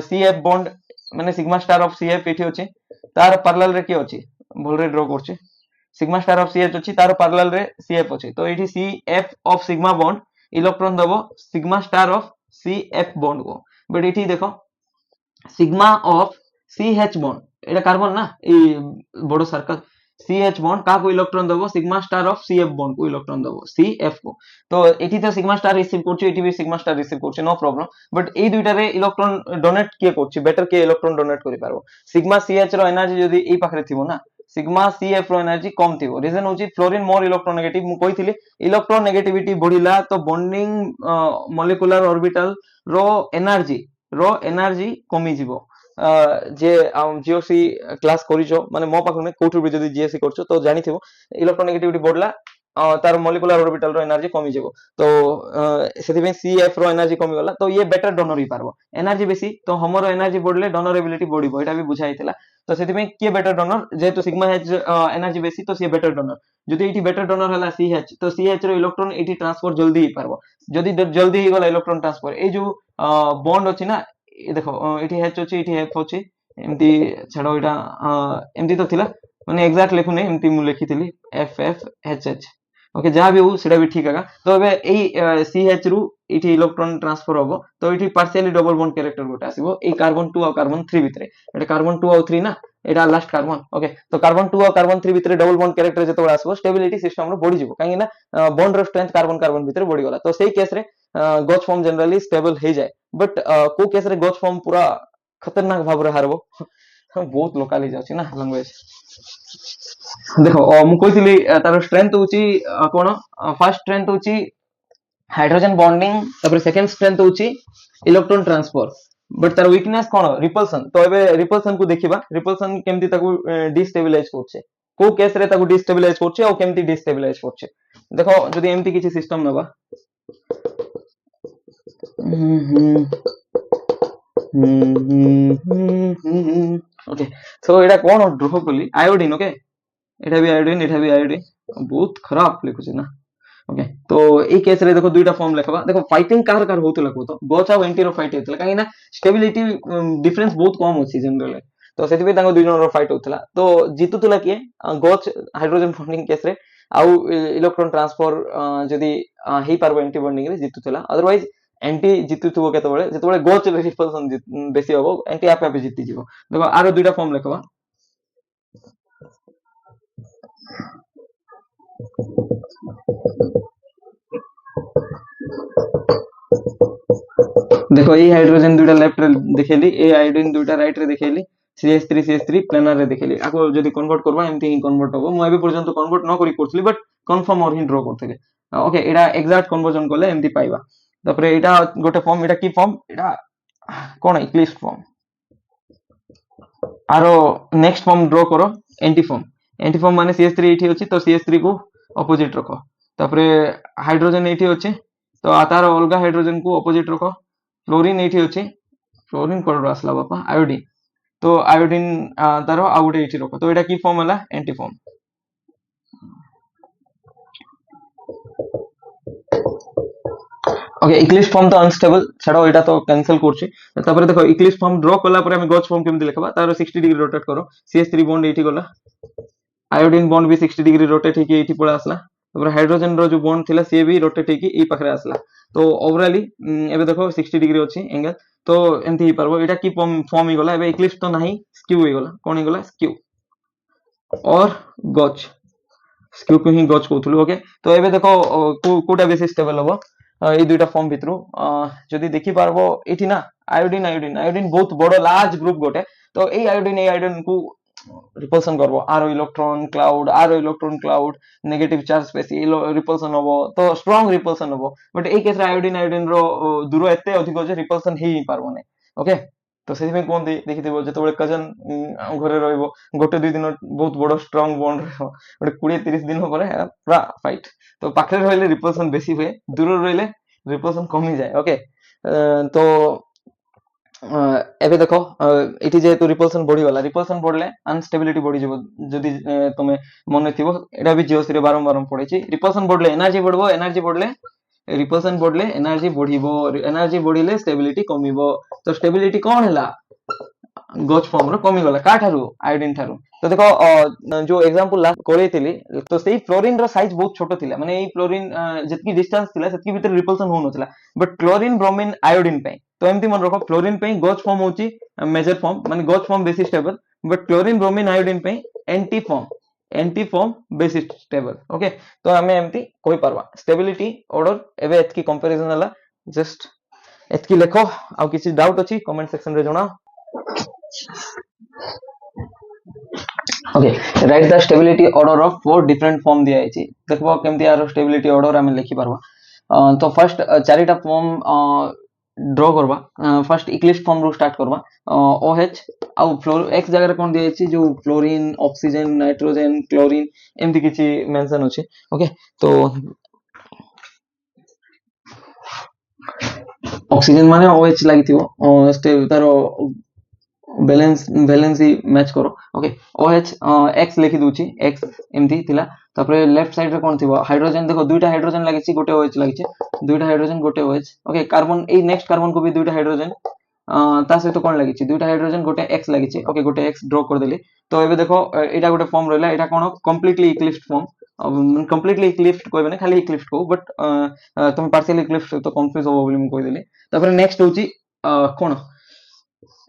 [SPEAKER 1] CF बॉन्ड माने सिग्मा स्टार ऑफ CF एठी अछि तार पैरेलल रे की अछि भूल रे ड्रॉ करछि सिग्मा स्टार ऑफ CH अछि तार पैरेलल रे CF अछि तो एठी CF of sigma bond electron दबो sigma star of CF bond को बट एठी देखो सिग्मा ऑफ CH बॉन्ड एटा कार्बन ना ए बड़ो सर्कल CH बॉन्ड का को इलेक्ट्रॉन दबो sigma star of CF bond को इलेक्ट्रॉन दबो CF को तो एठी तो सिग्मा स्टार रिसीव करछि एठी भी सिग्मा स्टार रिसीव करछि नो प्रॉब्लम बट ए दुइटा रे इलेक्ट्रॉन डोनेट के करछि बेटर के इलेक्ट्रॉन डोनेट करि पारबो सिग्मा CH रो एनर्जी जदी ए पाखरे थिबो ना सिग्मा CF रो एनर्जी कम थिबो रीजन होछि फ्लोरीन मोर इलेक्ट्रोनेगेटिव मु कहिथिली इलेक्ट्रोनेगेटिविटी बढ़िला तो बॉन्डिंग मॉलिक्यूलर ऑर्बिटल रो एनर्जी कमी जिवो जे जीओसी क्लास करिजो माने मो पाखने कोठु भी जदी जीएससी करछो तो जानिथिबो इलेक्ट्रोनेगेटिविटी बढ़ला तार मॉलिक्यूलर ऑर्बिटल रो एनर्जी कमी जेबो तो सेति में CF रो एनर्जी कमी गला तो ये बेटर डोनर ही पारबो एनर्जी बेसी तो हमरो एनर्जी बढ़ले डोनर एबिलिटी बढ़िबो एटा भी बुझाइतिला तो सेति में के बेटर डोनर जेतु सिग्मा H एनर्जी बेसी तो सी बेटर डोनर जदि एठी बेटर डोनर हला CH तो CH रो इलेक्ट्रॉन एठी ट्रांसफर जल्दी ही पारबो जदि जल्दी ही गला इलेक्ट्रॉन ट्रांसफर ए जो बॉन्ड अछि ना ए देखो एठी H अछि एठी F अछि एमती छाड़ो एटा एमती तो थिला माने एग्जैक्ट लेखु नै एमती मु लिखिथिली FFHH ओके जहाँ भी हो सेटा भी ठीक है तो एबे एई CH रु इठी इलेक्ट्रॉन ट्रांसफर होबो तो इठी पार्शियली डबल बॉन्ड कैरेक्टर गोटे आसीबो ए कार्बन 2 और कार्बन 3 भितरे एटा कार्बन 2 और 3 ना एटा लास्ट कार्बन ओके तो कार्बन 2 और कार्बन 3 भितरे डबल बॉन्ड कैरेक्टर जतो आसीबो स्टेबिलिटी सिस्टम रो बढ़ी जिवो काहे ना बॉन्ड रो स्ट्रेंथ कार्बन कार्बन भितरे बढ़ी गला तो सेही केस रे गच फॉर्म जनरली स्टेबल हे जाय बट को केस रे गच फॉर्म पूरा खतरनाक भाव रे हारबो बहुत लोकली जाउची ना लैंग्वेज देखो मु कहिथिली तार स्ट्रेंथ होची कोन फर्स्ट स्ट्रेंथ होची हाइड्रोजन बॉन्डिंग तापर सेकंड स्ट्रेंथ होची इलेक्ट्रॉन ट्रांसफर बट तार वीकनेस कोन रिपल्सन तो एबे रिपल्सन को देखिबा रिपल्सन केमती ताकू डिस्टेबिलाइज करछे को केस रे ताकू डिस्टेबिलाइज करछे और केमती डिस्टेबिलाइज करछे देखो जदी एमती किछि सिस्टम नबा ओके सो एटा कोन ड्रॉ कली आयोडीन ओके एटा भी आयोडीन बहुत खराब लिखुछि ना ओके तो ए केस रे देखो दुईटा फॉर्म लेखबा देखो फाइटिंग कार कार होतला को तो गच आ एंटी रो फाइट होतला काहे ना स्टेबिलिटी डिफरेंस बहुत कम होछि जनरली तो सेति बे तांको दुई जन रो फाइट होतला तो जीतुतला के गच हाइड्रोजन बॉन्डिंग केस रे आउ इलेक्ट्रॉन ट्रांसफर जदी हे पारबो एंटी बॉन्डिंग रे जीतुतला अदरवाइज एंटी जीतुथबो केतबेले जेतबेले गच रिपल्सन बेसी होबो एंटी आपे आपे जीति जिवो देखो आरो दुईटा फॉर्म लेखबा देखो ये हाइड्रोजन दुटा लेफ्ट रे देखेली, ए आयोडीन दुटा राइट रे देखेली, CH3 प्लेनार रे देखेली। आको जदी कन्वर्ट करबा एमती ही कन्वर्ट होबो। मु एबे पर्यंत कन्वर्ट न करी करथली, बट कन्फर्म और ही ड्रॉ करथले। ओके, एटा एग्जैक्ट कन्वर्जन करले एमती पाइबा। तापरे एटा गोटे फॉर्म, एटा की फॉर्म, एटा कोन इक्लिस्ट फॉर्म। आरो नेक्स्ट फॉर्म ड्रॉ करो, एंटी फॉर्म। एंटी फॉर्म माने CH3 एठी अछि तो CH3 को ऑपोजिट रखो। तापरे हाइड्रोजन एठी अछि तो तार अलगा हाइड्रोजन को ऑपोजिट रखो। फ्लोरीन एठी अछि, फ्लोरीन कोड आसला बापा, आयोडीन। तो आयोडीन तार आ गुटे एठी रखो। तो एटा की फॉर्म हला, एंटी फॉर्म। ओके, इक्लिस्ट फॉर्म तो अनस्टेबल छाड़ो, एटा तो कैंसिल करछि। तापरे देखो इक्लिस्ट फॉर्म ड्रॉ कला परे हम गॉच फॉर्म केमति लिखबा, तार 60 डिग्री रोटेट करो। CH3 बॉन्ड एठी गला, आयोडीन बॉन्ड भी 60 डिग्री रोटेट हेकी एठी पळा आसला। तापर हाइड्रोजन रो जो बॉन्ड थिला से भी रोटेट हेकी ई पाखरे आसला। तो ओवरऑली एबे देखो 60 डिग्री अछि एंगल। तो एमति ही परबो। एटा की फॉर्म ही गला। एबे इक्लिस्ट तो नाही, स्क्यू ही गला। कोन ही गला, स्क्यू और गॉच। स्क्यू को ही गॉच कहथुलु। ओके, तो एबे देखो कोटा बेसी स्टेबल हबो ए दुइटा फॉर्म भितरु। जदि देखि पारबो एठी ना, आयोडीन आयोडीन आयोडीन बहुत बड़ लार्ज ग्रुप गोटे। तो ए आयोडीन को रिपल्सन करबो। आरो electron cloud negative charge space repulsion हबो, तो स्ट्रांग रिपल्सन हबो। बट ए केस आयोडीन आयोडीन रो दूर एते अधिक जे रिपल्सन हेई पारबो नै। ओके, तो से में कोन देखिथिबो जेतबे कजन घरे रहइबो, गोटे दुई दिन बहुत बड़ स्ट्रांग बॉन्ड रहइबो, गोटे 20-30 दिन परे पूरा फाइट। तो पाखरे रहले रिपल्सन बेसी हुए, दूर रहले रिपल्सन कमी जाए। ओके, तो एबे देखो एठी जेहेतु रिपल्सन बढ़ी गला, रिपल्सन बढ़ले अनस्टेबिलिटी बढ़ी जिवो। जदि तमे मने थिबो, एटा भी जियोस रे बारंबार पढिछि। रिपल्सन बढ़ले एनर्जी बढ़बो, एनर्जी बढ़ले रिपल्सन बढ़ले एनर्जी बढ़िबो, एनर्जी बढ़िले स्टेबिलिटी कमिबो। तो स्टेबिलिटी कोन हला, गॉच फॉर्म रो कमी गला का ठारू, आयोडीन ठारू। तो देखो जो एग्जांपल लास्ट करेइतिली, तो सेई फ्लोरीन रो साइज बहुत छोटो थिला। माने एई फ्लोरीन जतकी डिस्टेंस थिला सेतकी भीतर रिपल्सन हो नथिला। बट क्लोरीन ब्रोमीन आयोडीन पे, तो एमती मन रखो, फ्लोरीन पे गॉच फॉर्म होची मेजर फॉर्म, माने गॉच फॉर्म बेसी stable. But chlorine bromine iodine पे एंटी फॉर्म बेसी स्टेबल। ओके, तो हमें एमती कोइ परवा स्टेबिलिटी ऑर्डर एबे एतकी कंपैरिजन हला। जस्ट एतकी लेखो। आ किछि डाउट अछि कमेंट सेक्शन रे जणाओ। Okay, right the stability order of 4 different form दिया है। देखो केमती यार स्टेबिलिटी ऑर्डर हमें लिखि पारबा। तो फर्स्ट चारिटा फॉर्म ड्रॉ करबा। फर्स्ट इक्लिस्ट फॉर्म रो स्टार्ट करबा। OH आउ फ्लोर एक्स जगह कोन दिया है, जो फ्लोरीन ऑक्सीजन नाइट्रोजन क्लोरीन एमती किछि मेंशन अछि। ओके, तो ऑक्सीजन माने OH लागिथिबो, तारो बैलेंस मैच करो। ओके, OH X लिखि दूची, X एमती थिला। तापरे लेफ्ट साइड रे कोन थिबो, हाइड्रोजन। देखो दुईटा हाइड्रोजन लागिछि, गोटे OH लागिछि, दुईटा हाइड्रोजन गोटे OH। Okay, carbon A next carbon को भी दुईटा हाइड्रोजन ता सहित कोन लागिछि, दुईटा हाइड्रोजन गोटे X लागिछि। ओके, गोटे X ड्रॉ कर देली। तो एबे देखो एटा गोटे फॉर्म रहला। एटा कोन completely eclipsed form. Completely eclipsed कहबे ना, खाली इक्लिप्स्ड को, बट तुम पार्शियली इक्लिप्स्ड तो कंफ्यूज हो बोली म कहि देली। तापरे नेक्स्ट होची कोन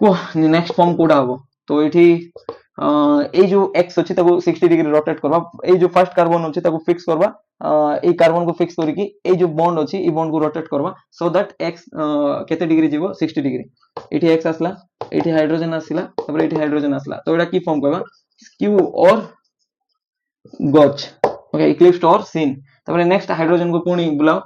[SPEAKER 1] को नेक्स्ट फॉर्म कोडा हबो। तो एठी ए जो x अछि ताको 60 डिग्री रोटेट करबा। ए जो फर्स्ट कार्बन अछि ताको फिक्स करबा। ए कार्बन को फिक्स करिकि ए जो बॉन्ड अछि ई बॉन्ड को रोटेट करबा, सो दैट x केते डिग्री जीवो, 60 डिग्री। एठी x आसला, एठी हाइड्रोजन आसला, तापर एठी हाइड्रोजन आसला। तो एटा की फॉर्म कहबा, स्क्यू और गॉच। ओके, इक्लिप्स्ड और सीन। तापर नेक्स्ट हाइड्रोजन को पुणी बुलाओ।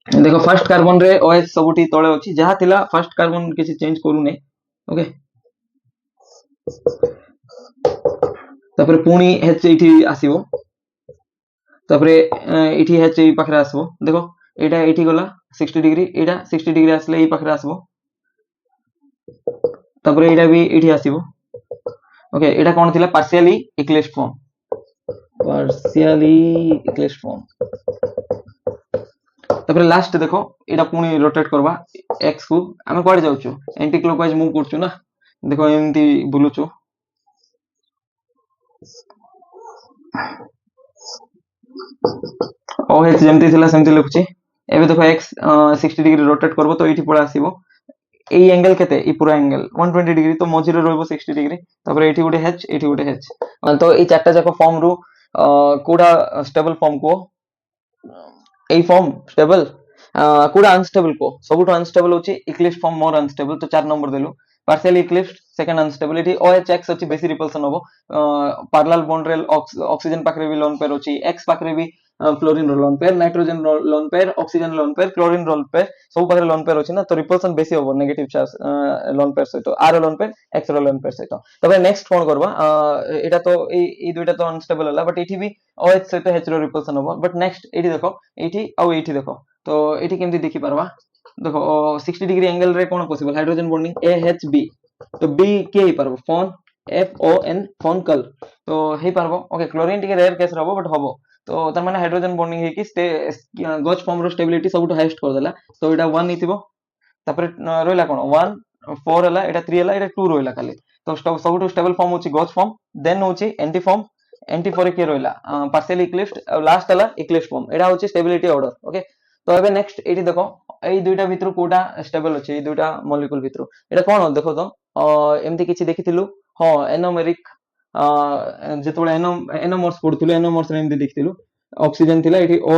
[SPEAKER 1] देखो फर्स्ट कार्बन रे OH सबुठी तळे अछि, जहा थिला फर्स्ट कार्बन किछि चेंज करू नै। ओके, तापर पुणी H एठी आसीबो, तापर एठी H ए पाखरे आसीबो। देखो एटा एठी गला 60 डिग्री, एटा 60 डिग्री आसले ए पाखरे आसीबो, तापर एटा भी एठी आसीबो। ओके, एटा कोन थिला, partially eclipsed form, partially eclipsed form. तापर लास्ट देखो एटा पुणी रोटेट करबा x को। आमे कोड जाउछु, एंटी क्लॉकवाइज मूव करछु ना। देखो एमती बुलुछु। OH जेमती थिला सेमती लिखुछि। एबे देखो x 60 डिग्री रोटेट करबो, तो एठी पळा आसीबो। ए एंगल केते, ई पूरा एंगल 120 डिग्री, तो मझिरे रहबो 60 डिग्री। तापर एठी गुटे H, एठी गुटे H। तो ई चारटा जाको फॉर्म रु कोडा स्टेबल फॉर्म को, ए फॉर्म स्टेबल କୋଉଟା ଅନଷ୍ଟେବଲ को ସବୁଠୁ ଅନଷ୍ଟେବल होची इक्लिप्स फॉर्म मोर अनस्टेबल तो 4 नंबर देलु पार्शियली इक्लिप्स सेकंड अनस्टेबल एठी OH अछि बेसी रिपल्सन होबो पैरेलल बॉन्ड रे ऑक्सीजन पाखरे भी लोन पेयर होची X पाखरे भी फ्लोरीन रो lone pair nitrogen lone pair oxygen lone pair chlorine lone pair सब पाखरे लोन पेयर होची ना तो रिपल्सन बेसी होबो नेगेटिव चार्ज लोन पेयर सहित R लोन पेयर X रो लोन पेयर सहित तबे नेक्स्ट कोन करबा एटा तो ए दुइटा तो अनस्टेबल होला बट एठी भी OH सहित H रो रिपल्सन होबो बट नेक्स्ट एठी देखो एठी आ एठी देखो तो एठी केमती देखि परबा देखो 60 डिग्री एंगल रे कोन पॉसिबल हाइड्रोजन बॉन्डिंग AHB तो B के ही परबो फोन FON फोन कल तो हे परबो ओके क्लोरीन टिके रेयर केस रहबो बट हबो तो तार माने हाइड्रोजन बॉन्डिंग हे कि गच फॉर्म रो स्टेबिलिटी सबटु हाईएस्ट कर देला तो एटा 1 हिथिबो तापर रोइला कोन 1 4 हला एटा 3 हला एटा 2 रोइला खाली तो सबटु स्टेबल फॉर्म होची गच फॉर्म देन होची एंटी फॉर्म एंटी फॉर के रोइला पार्शियली इक्लिप्स्ड लास्ट हला इक्लिप्स फॉर्म एटा होची स्टेबिलिटी ऑर्डर ओके तो एबे नेक्स्ट एटी देखो एई दुइटा भितरु कोटा स्टेबल अछि एई दुइटा मॉलिक्यूल भितरु एटा कोन देखो तो एमती किछि देखिथिलु हां एनोमेरिक जेतोळे एनोमर्स पढुथिलु एनोमर्स रे एमती देखिथिलु ऑक्सीजन थिला एठी ओ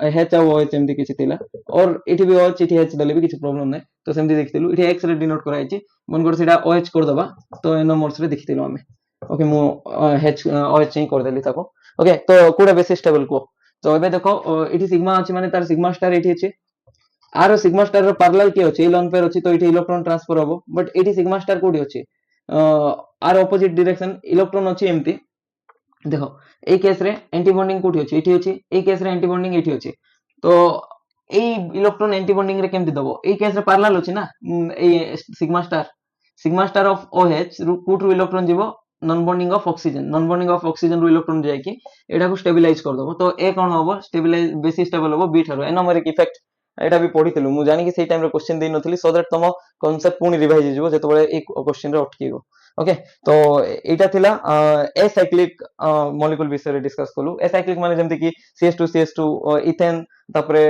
[SPEAKER 1] H आ OH एमती किछि थिला और एठी भी OH एठी H दले भी किछि प्रॉब्लम नै तो सेमती देखिथिलु एठी X रे डिनोट कराइछि मन कर सेटा OH कर दबा तो एनोमर्स रे देखिथिलु हमें ओके मु H OH ही कर देली ताको ओके तो कोडा बेसिस स्टेबल को तो एबे देखो एठी सिग्मा अछि माने तार सिग्मा स्टार एठी अछि आर सिग्मा स्टार रो पैरेलल के अछि लोन पेयर अछि तो एठी इलेक्ट्रॉन ट्रांसफर होबो बट एठी सिग्मा स्टार कोडी अछि आर ऑपोजिट डायरेक्शन इलेक्ट्रॉन अछि एम्ति देखो ए केस रे एंटी बॉन्डिंग कोठी अछि एठी अछि ए केस रे एंटी बॉन्डिंग एठी अछि तो ए इलेक्ट्रॉन एंटी बॉन्डिंग रे केमति दबो ए केस रे पैरेलल अछि ना ए सिग्मा स्टार ऑफ OH कोठु इलेक्ट्रॉन जीवो नॉन बॉन्डिंग ऑफ ऑक्सीजन रो इलेक्ट्रॉन जाय कि एटा को स्टेबलाइज कर दबो तो ए कोन होबो स्टेबलाइज बेसी स्टेबल होबो बी थारो एनोमेरिक इफेक्ट एटा भी पढिथिलु मु जानि कि सेही टाइम रे क्वेश्चन देइ नथली सो दैट तम कांसेप्ट पुनी रिवाइज हिजबो जेतबेले एक क्वेश्चन रे अटकीगो ओके तो एटा थिला एसाइक्लिक मॉलिक्यूल विषय रे डिस्कस कलु एसाइक्लिक माने जेमति कि CH2 इथेन तापरे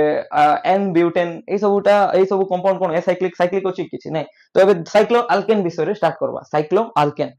[SPEAKER 1] N ब्यूटेन ए सबुटा कंपाउंड कोन एसाइक्लिक साइक्लिक अछि किछि नै तो एबे साइक्लो अल्केन विषय रे स्टार्ट करबा साइक्लो अल्केन